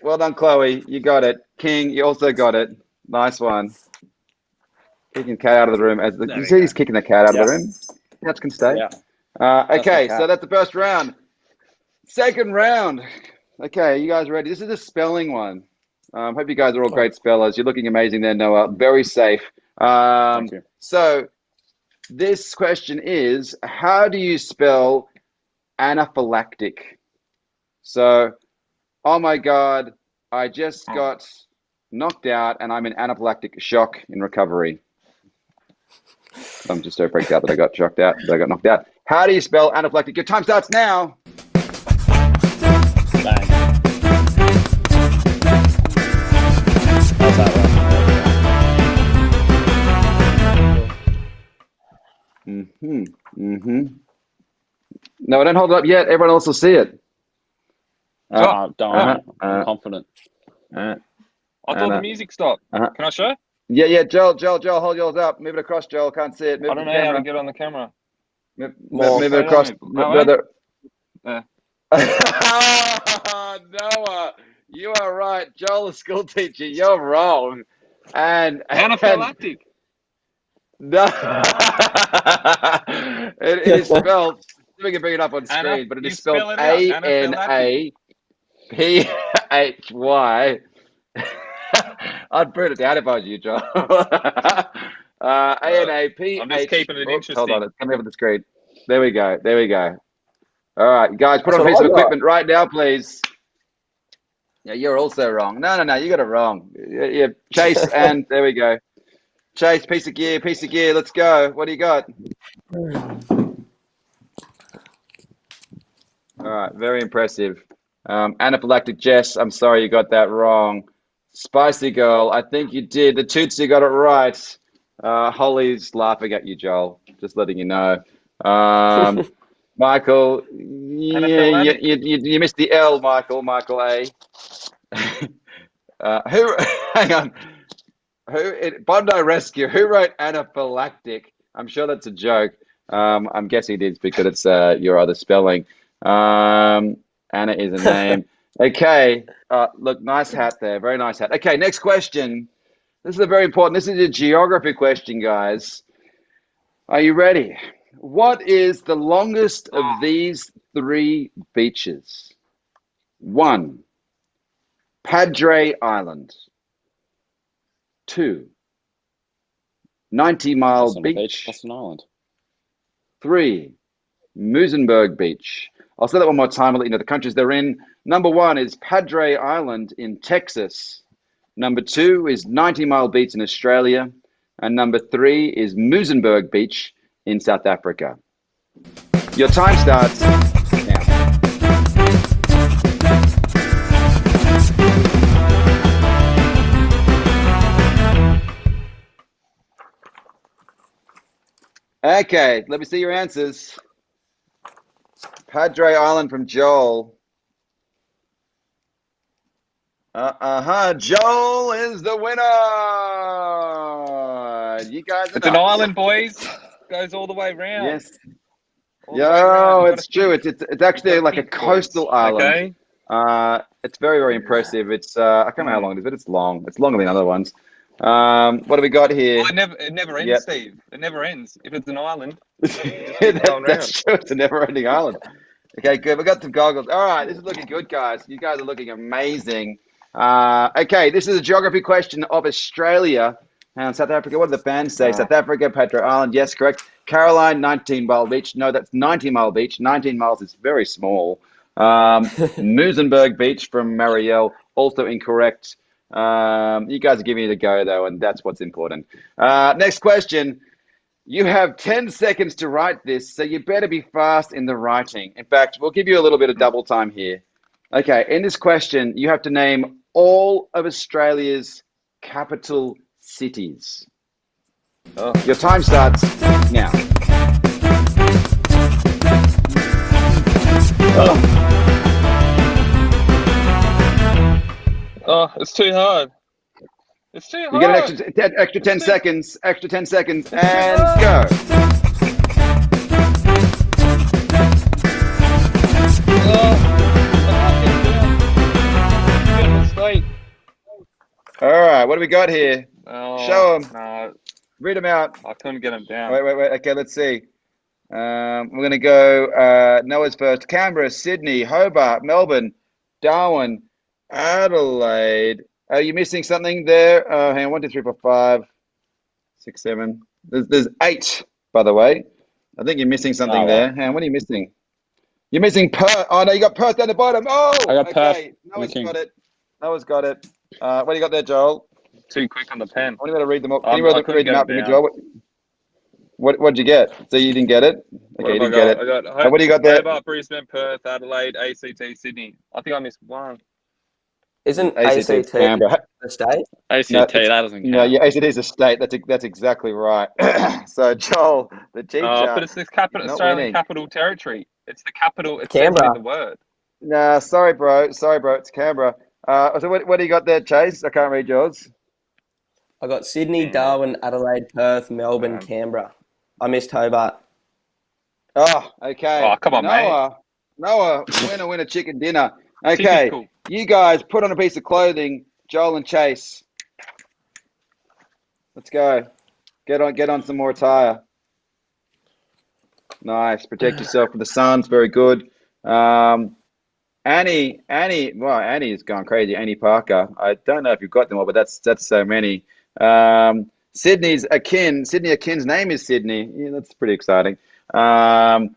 Well done, Chloe. You got it. King, you also got it. Nice one. Kicking the cat out of the room. You see he's kicking the cat out of the room? Cats can stay. Yeah. Okay, so that's the first round. Second round. Okay, you guys ready? This is a spelling one. Hope you guys are all great spellers. You're looking amazing there, Noah. Very safe. Thank you. So this question is, how do you spell anaphylactic? So, oh my God, I just got knocked out and I'm in anaphylactic shock in recovery. I'm just so freaked out that I got knocked out. How do you spell anaphylactic? Your time starts now. Bang. No, don't hold it up yet. Everyone else will see it. Don't. I'm confident. I thought the music stopped. Can I show? Yeah. Joel, hold yours up. Move it across, Joel. Can't see it. Move I don't know how to get on the camera. Move it across. Noah, you are right. Joel, the school teacher, you're wrong. And anaphylactic. No, it is spelled. We can bring it up on screen, but it is spelled ANA. P-H-Y. I'd put it down if I was you, John. A-N-A-P-H. I'm just keeping it interesting. Hold on, it's coming up on the screen. There we go. There we go. All right, guys, put That's on a what piece of I got. equipment right now, please. Yeah, you're also wrong. No, you got it wrong. Yeah, Chase, and there we go. Chase, piece of gear. Let's go. What do you got? All right, very impressive. Anaphylactic Jess, I'm sorry you got that wrong. Spicy Girl, I think you did. The Tootsie got it right. Holly's laughing at you, Joel. Just letting you know. Michael, yeah, you missed the L, Michael A. Who? Hang on. Bondi Rescue. Who wrote anaphylactic? I'm sure that's a joke. I'm guessing it is because it's your other spelling. Anna is a name. Okay. Look, nice hat there. Very nice hat. Okay, next question. This is a very important. This is a geography question, guys. Are you ready? What is the longest of these three beaches? 1, Padre Island. 2, 90 Mile Beach. That's an island. 3, Muizenberg Beach. I'll say that one more time. I'll let you know the countries they're in. Number 1 is Padre Island in Texas. Number 2 is 90 Mile Beach in Australia. And number 3 is Muizenberg Beach in South Africa. Your time starts now. Okay, let me see your answers. Padre Island from Joel. Joel is the winner. You guys. It's an island, boys. Goes all the way around. Yes. Yo, it's true. It's actually like a coastal island. Okay. It's very, very impressive. It's I can't remember how long it is, but it's long. It's longer than other ones. What do we got here? Well, it never ends, Steve. It never ends. If it's an island, that's true. It's a never-ending island. Okay, good. We got some goggles. All right, this is looking good, guys. You guys are looking amazing. Okay, this is a geography question of Australia and South Africa. What do the fans say? South Africa, Padre Island. Yes, correct. Caroline, 19 Mile Beach. No, that's 90 Mile Beach. 19 miles is very small. Muizenberg Beach from Marielle, also incorrect. You guys are giving it a go, though, and that's what's important. Next question. You have 10 seconds to write this, so you better be fast in the writing. In fact, we'll give you a little bit of double time here. Okay, in this question, you have to name all of Australia's capital cities. Your time starts now. Oh, it's too hard. It's too hard. You get an extra 10 seconds. Extra 10 seconds, and go. All right, what do we got here? Show them. No, read them out. I couldn't get them down. Wait. Okay, let's see. We're going to go Noah's first. Canberra, Sydney, Hobart, Melbourne, Darwin, Adelaide. Are you missing something there? Hang on, 1, 2, 3, 4, 5, 6, 7. There's 8, by the way. I think you're missing something there. Hang on, what are you missing? You're missing Perth. Oh, no, you got Perth down the bottom. Oh, I got Perth. Noah's got it. Noah's got it. What do you got there, Joel? Too quick on the pen. I want you to read them up. Can you read them out for me, Joel? What did you get? So you didn't get it? Okay, you didn't get it. I got what do you got there? Hobart, Brisbane, Perth, Adelaide, ACT, Sydney. I think I missed one. Isn't ACT Canberra the state? ACT, no, that doesn't count. No, yeah, ACT is a state. That's exactly right. So, Joel, the teacher. But it's the Australian capital territory. It's the capital. It's Canberra. in the word. Nah, sorry, bro. It's Canberra. So what do you got there, Chase? I can't read yours. I got Sydney, Darwin, Adelaide, Perth, Melbourne, Canberra. I missed Hobart. Oh, okay. Oh, come on, mate. Noah, winner, chicken dinner. Okay, Typical. You guys put on a piece of clothing, Joel and Chase. Let's go. Get on some more attire. Nice. Protect yourself from the sun. It's very good. And Well, Annie's gone crazy. Annie Parker. I don't know if you've got them all, but that's so many. Sydney Akin's name is Sydney. Yeah, that's pretty exciting. Leah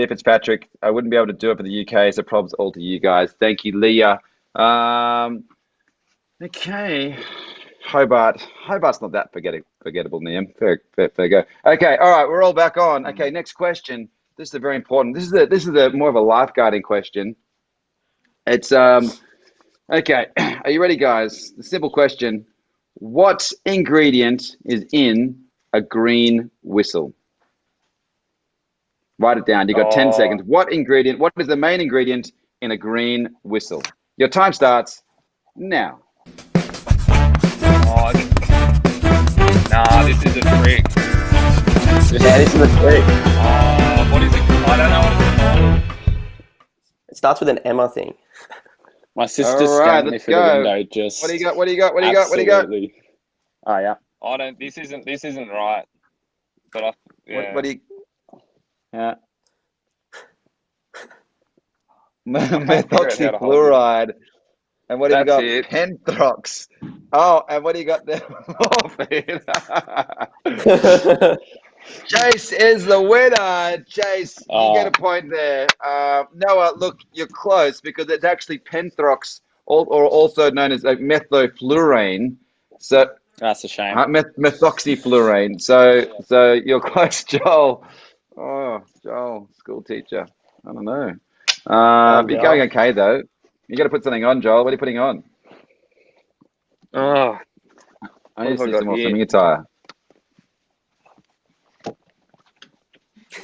Fitzpatrick. I wouldn't be able to do it for the UK, so probs all to you guys. Thank you, Leah. Okay. Hobart's not that forgettable, Liam. Fair go. Okay, all right, we're all back on. Okay, next question. This is a very important. This is a more of a lifeguarding question. It's okay. Are you ready, guys? The simple question: what ingredient is in a green whistle? Write it down. You got 10 seconds. What is the main ingredient in a green whistle? Your time starts now. Nah, this is a trick. Yeah, this is a trick. What is it? I don't know what it's called. It starts with an M, I think. My sister's scanning me through the window. Just what do you got? What do you got? Oh yeah. I don't. This isn't right. But yeah. What do you? Yeah. Methoxyfluoride. And what have you got? Penthrox. Oh, and what do you got there? Morphine. Chase is the winner. Chase, you get a point there. Noah, look, you're close because it's actually Penthrox, or also known as methofluorine. So that's a shame. Methoxyfluorine. So you're close, Joel. Oh, Joel, school teacher. I don't know. You're going okay though. You got to put something on, Joel. What are you putting on? Oh, I need to see some more swimming attire.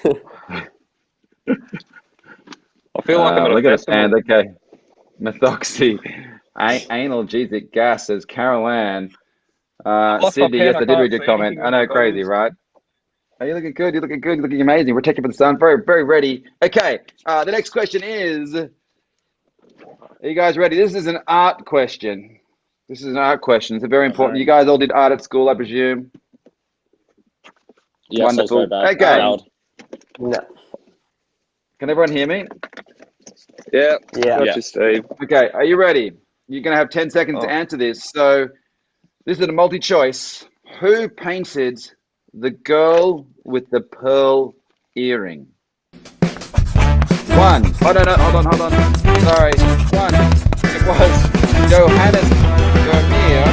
I feel like I'm at look a at festival. And okay, methoxy, analgesic gas, says Carol Ann. Sydney, yes, I did read your comment. I know, crazy, right? Oh, you're looking good. You're looking good. You're looking amazing. We're taking for the sun. Very, very ready. Okay. The next question is: are you guys ready? This is an art question. It's a very important. You guys all did art at school, I presume. Yes, wonderful. Okay. No. Can everyone hear me? Yeah. Yeah. Gotcha, Steve. Okay. Are you ready? You're going to have 10 seconds to answer this. So this is a multi-choice. Who painted the girl with the pearl earring? One. Oh, no. Hold on. Sorry. One. It was Johannes Vermeer.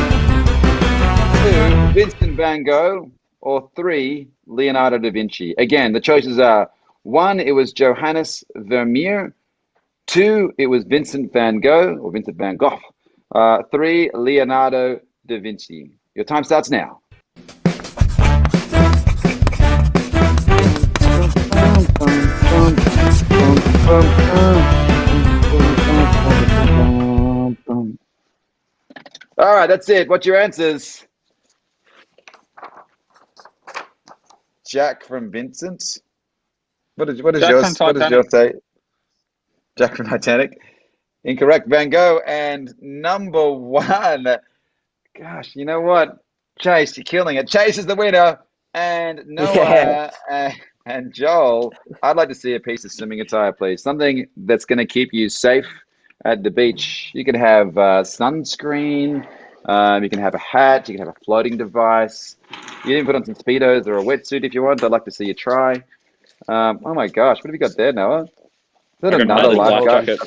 Two, Vincent van Gogh. Or three, Leonardo da Vinci. Again, the choices are: one, it was Johannes Vermeer. Two, it was Vincent van Gogh or Vincent van Gogh. Three, Leonardo da Vinci. Your time starts now. All right, that's it. What's your answers? Jack from Vincent. What is yours? What does yours say? Jack from Titanic. Incorrect. Van Gogh. And number one. Gosh, you know what? Chase, you're killing it. Chase is the winner. And Noah and Joel, I'd like to see a piece of swimming attire, please. Something that's going to keep you safe at the beach. You can have sunscreen. You can have a hat. You can have a floating device. You can put on some Speedos or a wetsuit if you want. I'd like to see you try. Oh my gosh, what have you got there, Noah? Is that another life jacket?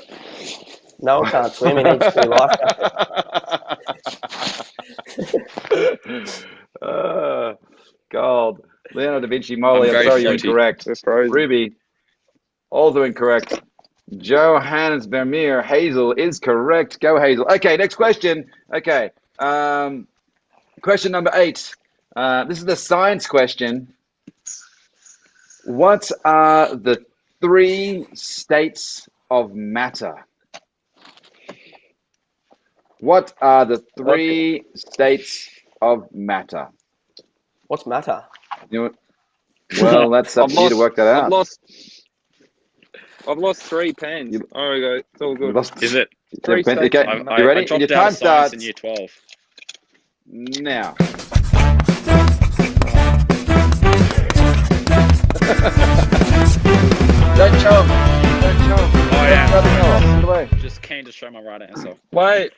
No, I can't swim. He needs to do life jacket. Gold. Leonardo da Vinci, Molly, I'm sorry, you're incorrect. Ruby, also incorrect. Johannes Vermeer, Hazel is correct. Go Hazel. Okay, next question. Okay. Question number 8. This is the science question. What are the 3 states of matter? What are the 3 states of matter? What's matter? You know, well, that's up to you to work that out. I've lost 3 pens. Oh, we go. It's all good. Is it? 3 states. Okay, you ready? I dropped Your out time of science starts in year 12. now. Don't jump. Oh yeah. Away. Just keen to show my right answer. Wait.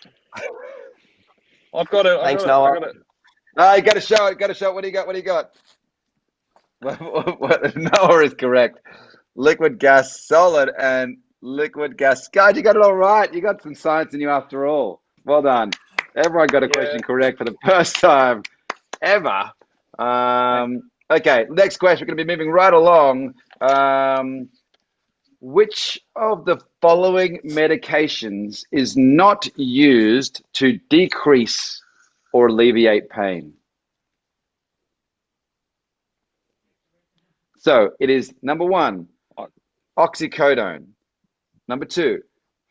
I've got it. Thanks, Noah. I got it. No, you got to show it. Got to show it. What do you got? What do you got? Noah is correct. Liquid gas solid and liquid gas. Guys, you got it all right. You got some science in you after all. Well done. Everyone got a question correct for the first time ever. Okay, next question. We're going to be moving right along. Which of the following medications is not used to decrease or alleviate pain? So it is number 1, oxycodone. Number 2,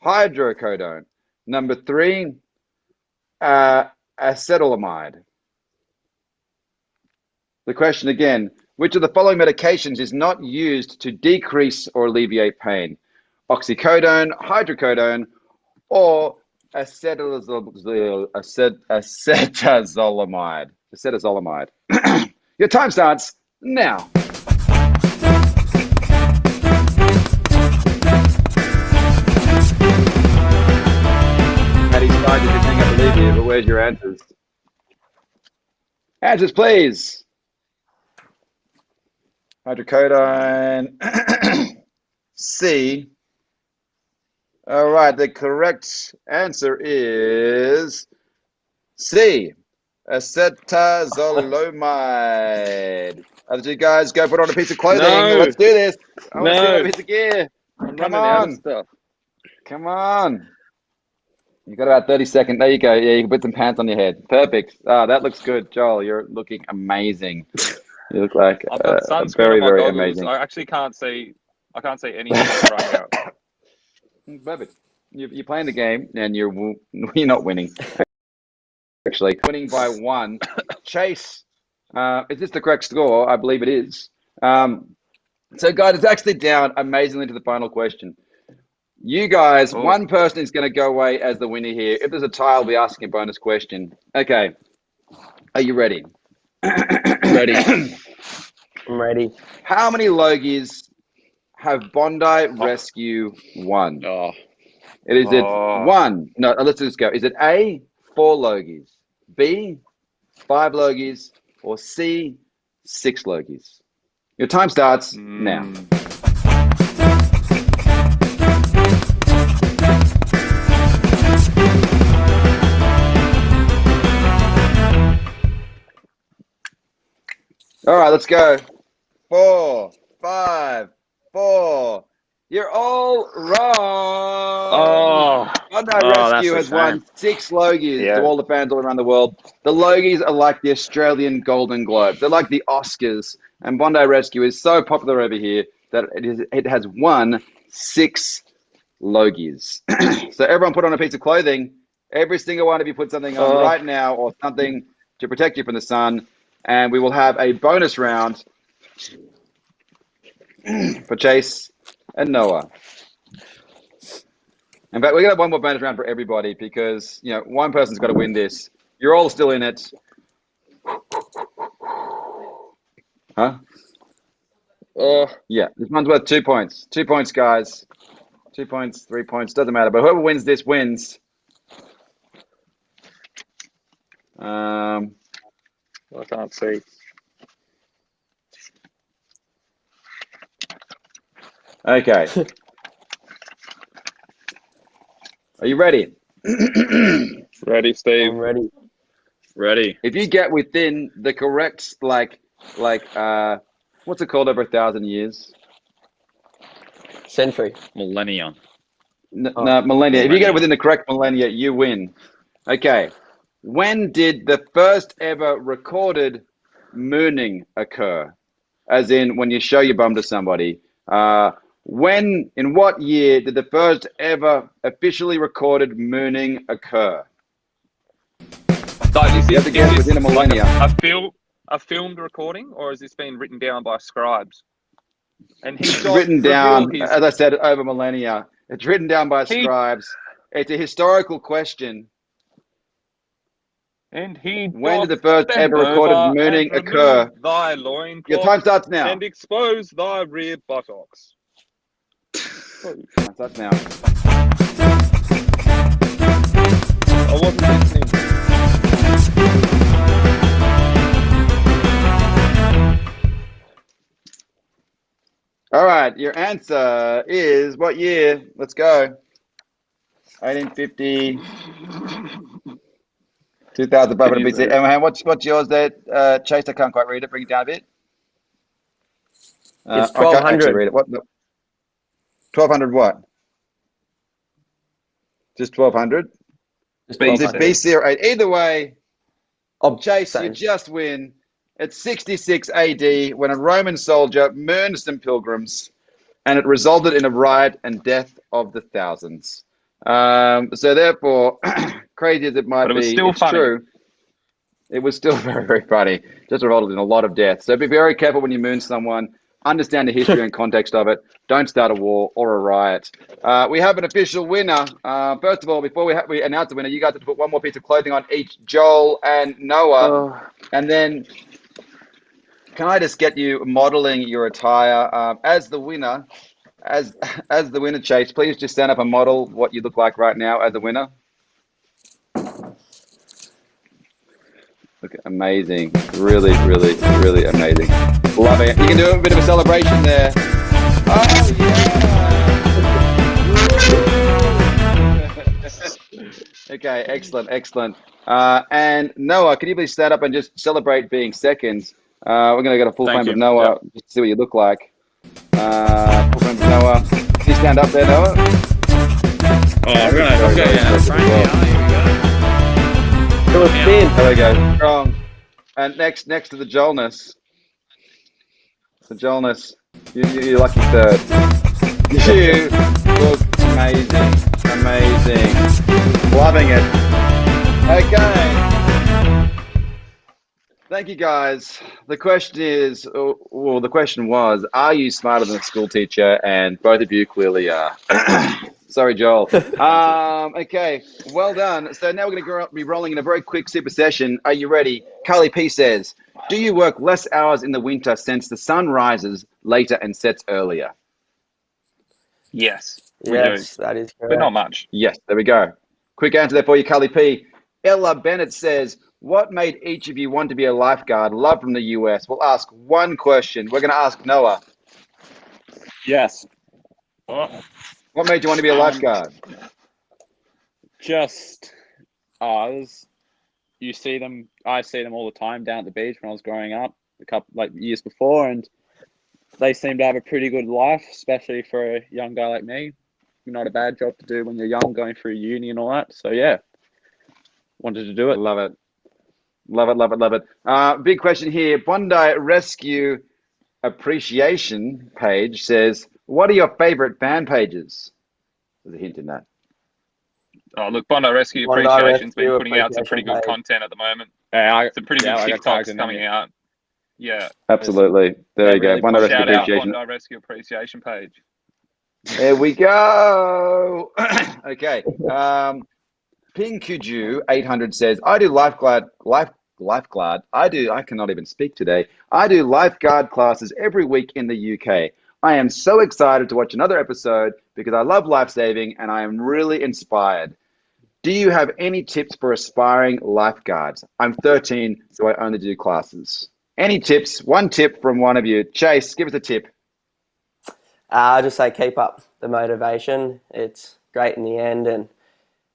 hydrocodone. Number 3, acetalamide. The question again, which of the following medications is not used to decrease or alleviate pain? Oxycodone, hydrocodone, or acetazolamide. Acetazolamide. Your time starts now. Maddie's fine, did you think I believe you, but where's your answers? Answers, please. Hydrocodone. C. All right, the correct answer is C. Acetazolamide. Other two guys, go put on a piece of clothing. No. Let's do this. I want to see No. a piece of gear. I'm Come running out on. of stuff. Come on. You got about 30 seconds. There you go. Yeah, you can put some pants on your head. Perfect. Ah, that looks good. Joel, you're looking amazing. You look like I've got sunscreen very, on my very goggles. amazing. I actually can't see. I can't see anything right now. Perfect. You're playing the game and you're not winning. Actually, winning by 1. Chase, is this the correct score? I believe it is. So, guys, it's actually down amazingly to the final question. You guys, one person is going to go away as the winner here. If there's a tie, I'll be asking a bonus question. Okay. Are you ready? Ready. I'm ready. How many Logies have Bondi Rescue won? Oh. Is it 1? No, let's just go. Is it A, 4 Logies, B, 5 Logies, or C, 6 Logies? Your time starts now. All right, let's go. 4, 5, 4. You're all wrong. Bondi Rescue has won 6 Logies to all the fans all around the world. The Logies are like the Australian Golden Globes. They're like the Oscars. And Bondi Rescue is so popular over here that it has won 6 Logies. So everyone put on a piece of clothing. Every single one of you put something on right now or something to protect you from the sun. And we will have a bonus round for Chase and Noah. In fact, we're going to have one more bonus round for everybody because, you know, one person's got to win this. You're all still in it. Huh? Yeah, this one's worth 2 points. 2 points, guys. 2 points, 3 points, doesn't matter. But whoever wins this wins. I can't see. Okay. Are you ready? Ready, Steve. I'm ready. Ready. If you get within the correct, like, what's it called over 1,000 years? Century. Millennium. No, millennia. If you get within the correct millennia, you win. Okay. When did the first ever recorded mooning occur? As in when you show your bum to somebody. In what year did the first ever officially recorded mooning occur? So You have to get within a millennia. A filmed recording, or has this been written down by scribes? And It's written down, as I said, over millennia. It's written down by scribes. It's a historical question. And he When did the first ever recorded mooning occur? Thy loincloth Your time starts now. and expose thy rear buttocks. Touch now. I wasn't listening. All right, your answer is what year? Let's go. 1850. 2500 BC. And what's yours there, Chase? I can't quite read it. Bring it down a bit. It's I can't 1200. actually read it. What? 1200 what? Just 1200? Is it BC or 8? Either way, Chase, you just win. It's 66 AD when a Roman soldier murdered some pilgrims, and it resulted in a riot and death of the thousands. So therefore, crazy as it might be, it's true. It was still very, very funny. Just resulted in a lot of death. So be very careful when you moon someone. Understand the history and context of it. Don't start a war or a riot. We have an official winner. First of all, before we announce the winner, you guys have to put one more piece of clothing on each, Joel and Noah. And then, can I just get you modeling your attire as the winner? As the winner, Chase, please just stand up and model what you look like right now as a winner. Look, amazing. Really, really, really amazing. Loving it. You can do a bit of a celebration there. Oh, yeah. Okay, excellent, excellent. And Noah, can you please stand up and just celebrate being second? We're going to get a full frame of Noah just to see what you look like. Full frame of Noah. Can you stand up there, Noah? Oh, I'm going to go down frame here. There we go. Strong. And next to the Joelness. The Joelness. You're lucky third. You look amazing. Amazing. Loving it. Okay. Thank you, guys. The question is, well, the question was, are you smarter than a school teacher? And both of you clearly are. Sorry, Joel. Okay, well done. So now we're going to be rolling in a very quick super session. Are you ready? Carly P says, do you work less hours in the winter since the sun rises later and sets earlier? Yes, yes, that is correct. But not much. Yes, there we go. Quick answer there for you, Carly P. Ella Bennett says, what made each of you want to be a lifeguard? Love from the US. We'll ask one question. We're going to ask Noah. Yes. What made you want to be a lifeguard? Just, you see them. I see them all the time down at the beach when I was growing up, a couple years before, and they seem to have a pretty good life, especially for a young guy like me. Not a bad job to do when you're young, going through uni and all that. So yeah, wanted to do it. Love it. Love it, love it, love it. Big question here. Bondi Rescue Appreciation page says, what are your favorite fan pages? There's a hint in that. Oh, look, Bondi Rescue Appreciation's been putting out some pretty good content at the moment. Some pretty good TikToks coming out. Yeah. Absolutely. There you go. Really Bondi Rescue Appreciation. Bondi Rescue Appreciation page. There we go. Okay. Ping Kuju 800 says, I do lifeguard. I cannot even speak today. I do lifeguard classes every week in the UK. I am so excited to watch another episode because I love lifesaving and I am really inspired. Do you have any tips for aspiring lifeguards? I'm 13, so I only do classes. Any tips? One tip from one of you. Chase, give us a tip. I'll just say keep up the motivation. It's great in the end, and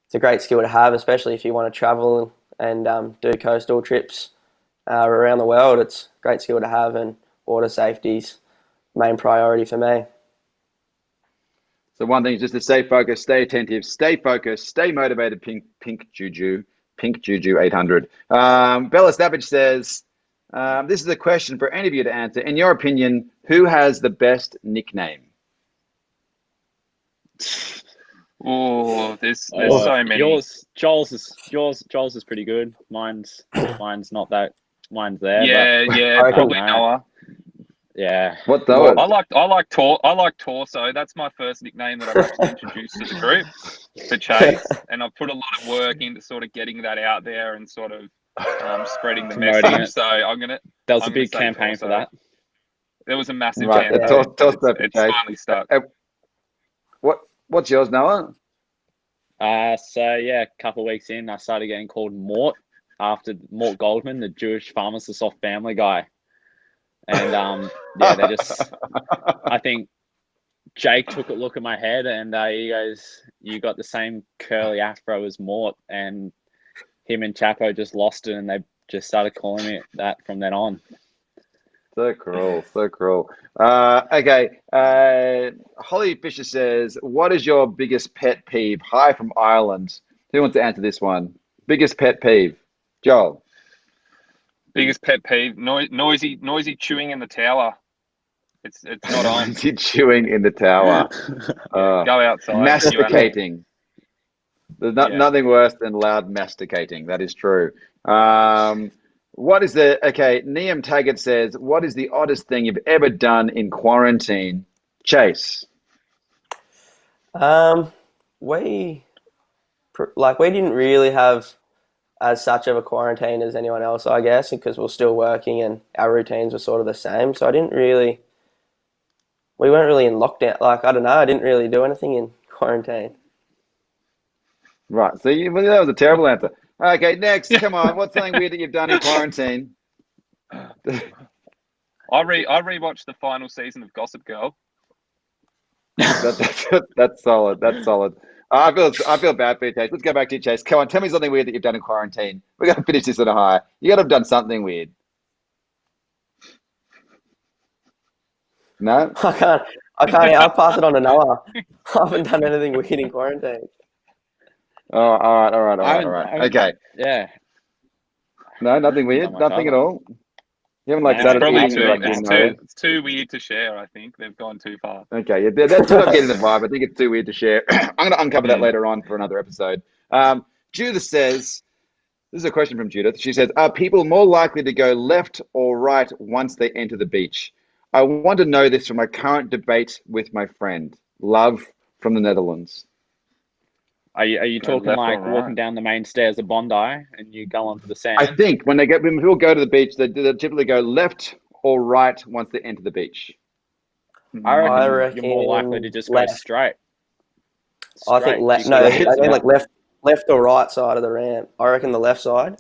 it's a great skill to have, especially if you want to travel and do coastal trips around the world. It's a great skill to have, and water safety's main priority for me. So one thing is just to stay focused, stay attentive, stay focused, stay motivated. Pink Juju 800. Bella Savage says, this is a question for any of you to answer. In your opinion, who has the best nickname? Oh, there's so many. Joel's is pretty good. Mine's not that. Mine's there. Yeah, probably Noah. Yeah. What though? I like Torso. That's my first nickname that I've actually introduced to the group for Chase, and I've put a lot of work into sort of getting that out there and sort of spreading the message. So That was a big campaign for that. There was a massive campaign. Torso. It's finally stuck. What's yours, Noah? So yeah, a couple of weeks in, I started getting called Mort after Mort Goldman, the Jewish pharmacist off Family Guy. And yeah, they just, I think Jake took a look at my head and he goes, "You got the same curly afro as Mort," and him and Chapo just lost it, and they just started calling me that from then on. So cruel, so cruel. Okay. Holly Fisher says, "What is your biggest pet peeve?" Hi from Ireland. Who wants to answer this one? Biggest pet peeve, Joel. Biggest pet peeve: noisy chewing in the tower. It's not on. Noisy chewing in the tower. Go outside. Masticating. There's nothing worse than loud masticating. That is true. What is Neam Taggart says, "What is the oddest thing you've ever done in quarantine?" Chase. We didn't really have as such of a quarantine as anyone else, I guess, because we're still working and our routines were sort of the same. So we weren't really in lockdown. Like, I don't know, I didn't really do anything in quarantine. Right. So that was a terrible answer. Okay, next. Come on. What's something weird that you've done in quarantine? I rewatched the final season of Gossip Girl. That's solid. That's solid. I feel bad for you, Chase. Let's go back to you, Chase. Come on, tell me something weird that you've done in quarantine. We're gonna finish this on a high. You gotta have done something weird. No? I can't. I'll pass it on to Noah. I haven't done anything weird in quarantine. Oh, all right. Okay. Yeah. No, nothing weird. Nothing at all. You haven't started eating it's too weird to share. I think they've gone too far. Okay, yeah, that's what I'm getting the vibe. I think it's too weird to share. I'm going to uncover that later on for another episode. Judith says, this is a question from Judith. She says, "Are people more likely to go left or right once they enter the beach? I want to know this from my current debate with my friend. Love from the Netherlands." Are you talking like walking down the main stairs of Bondi and you go onto the sand? I think when people go to the beach, they typically go left or right once they enter the beach. I reckon you're more likely to just go straight. I think left. No, I think like left or right side of the ramp. I reckon the left side,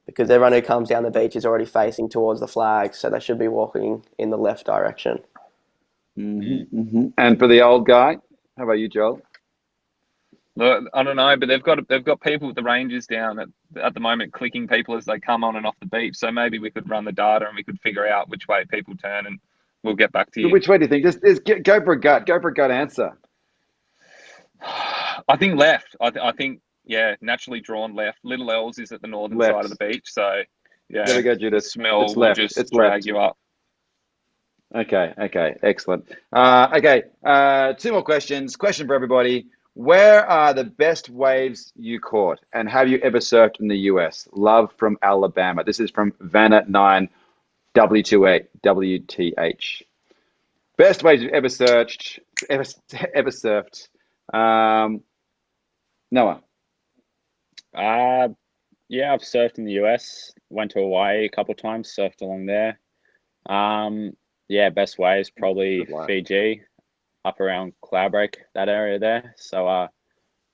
because everyone who comes down the beach is already facing towards the flags, so they should be walking in the left direction. Mm-hmm. And for the old guy, how about you, Joel? Look, I don't know, but they've got people with the rangers down at the moment clicking people as they come on and off the beach. So maybe we could run the data and we could figure out which way people turn, and we'll get back to you. Which way do you think? Just go for a gut. Go for a gut answer. I think left. I think naturally drawn left. Little L's is at the northern side of the beach, so yeah. There we go, Judith. Smell it's will left. just it's drag left. you up. Okay, excellent. Two more questions. Question for everybody. Where are the best waves you caught? And have you ever surfed in the US? Love from Alabama. This is from Vanna9 W28 WTH. Best waves you've ever surfed. Noah. Yeah, I've surfed in the US. Went to Hawaii a couple of times, surfed along there. Yeah, best waves probably Fiji, up around Cloudbreak, that area there. So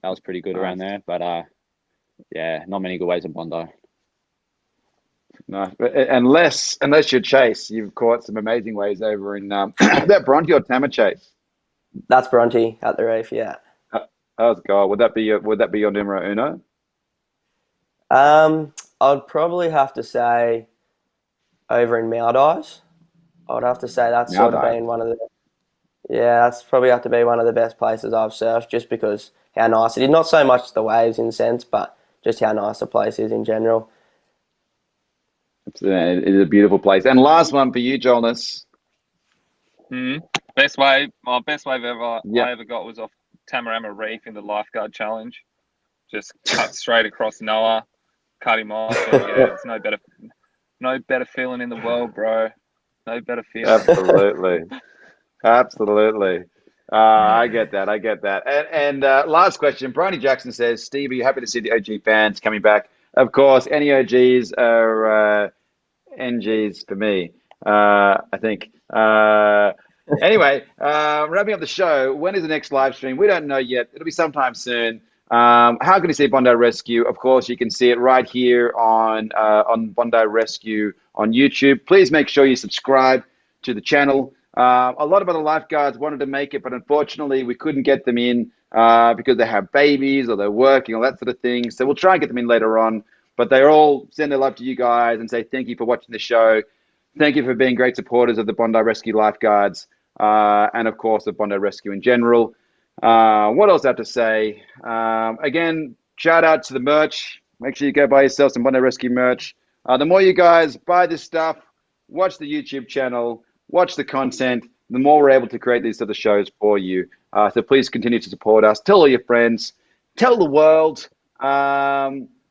that was pretty good around there. But yeah, not many good waves in Bondi. No, unless you're Chase, you've caught some amazing waves over in is that Bronte or Tama, Chase? That's Bronte at the reef, yeah. Oh God, would that be your numero uno? I'd probably have to say over in Maldives. I would have to say that's sort of been one of the. Yeah, that's probably have to be one of the best places I've surfed, just because how nice it is. Not so much the waves in a sense, but just how nice the place is in general. It is a beautiful place. And last one for you, Jonas. Best wave I ever got was off Tamarama Reef in the Lifeguard Challenge. Just cut straight across Noah, cut him off. And yeah, it's no better feeling in the world, bro. No better feeling. Absolutely. I get that. And last question, Bronny Jackson says, "Steve, are you happy to see the OG fans coming back?" Of course, any OGs are NGs for me, I think. Anyway, wrapping up the show. When is the next live stream? We don't know yet. It'll be sometime soon. How can you see Bondi Rescue? Of course, you can see it right here on Bondi Rescue on YouTube. Please make sure you subscribe to the channel. A lot of other lifeguards wanted to make it, but unfortunately, we couldn't get them in because they have babies or they're working, all that sort of thing. So we'll try and get them in later on. But they all send their love to you guys and say thank you for watching the show. Thank you for being great supporters of the Bondi Rescue Lifeguards and, of course, of Bondi Rescue in general. What else I have to say? Again, shout out to the merch. Make sure you go buy yourself some Bondi Rescue merch. The more you guys buy this stuff, watch the YouTube channel, watch the content, the more we're able to create these sort of shows for you. So please continue to support us. Tell all your friends. Tell the world.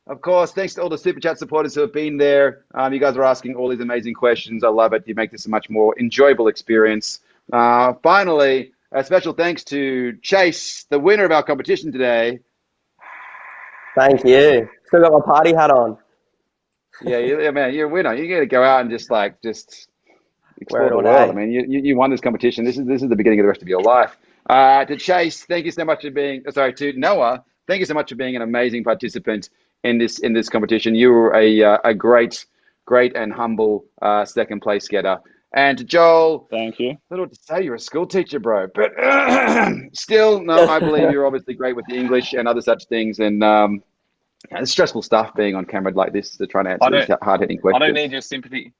Of course, thanks to all the Super Chat supporters who have been there. You guys are asking all these amazing questions. I love it. You make this a much more enjoyable experience. Finally, a special thanks to Chase, the winner of our competition today. Thank you. Still got my party hat on. Yeah, man, you're a winner. You're going to go out and just explore the world. I mean, you won this competition. This is the beginning of the rest of your life. To Chase, thank you so much for being. To Noah, thank you so much for being an amazing participant in this competition. You were a great and humble second place getter. And to Joel, thank you. I don't know what to say. You're a school teacher, bro, but still, no. I believe you're obviously great with the English and other such things. And it's stressful stuff being on camera like this to try to answer these hard-hitting questions. I don't need your sympathy.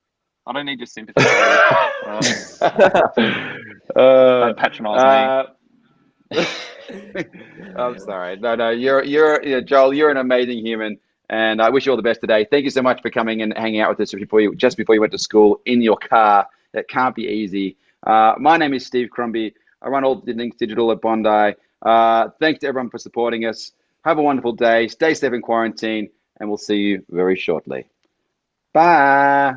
Don't patronize me. I'm sorry. No. You're Joel. You're an amazing human, and I wish you all the best today. Thank you so much for coming and hanging out with us just before you went to school in your car. That can't be easy. My name is Steve Crombie. I run all things digital at Bondi. Thanks to everyone for supporting us. Have a wonderful day. Stay safe in quarantine, and we'll see you very shortly. Bye.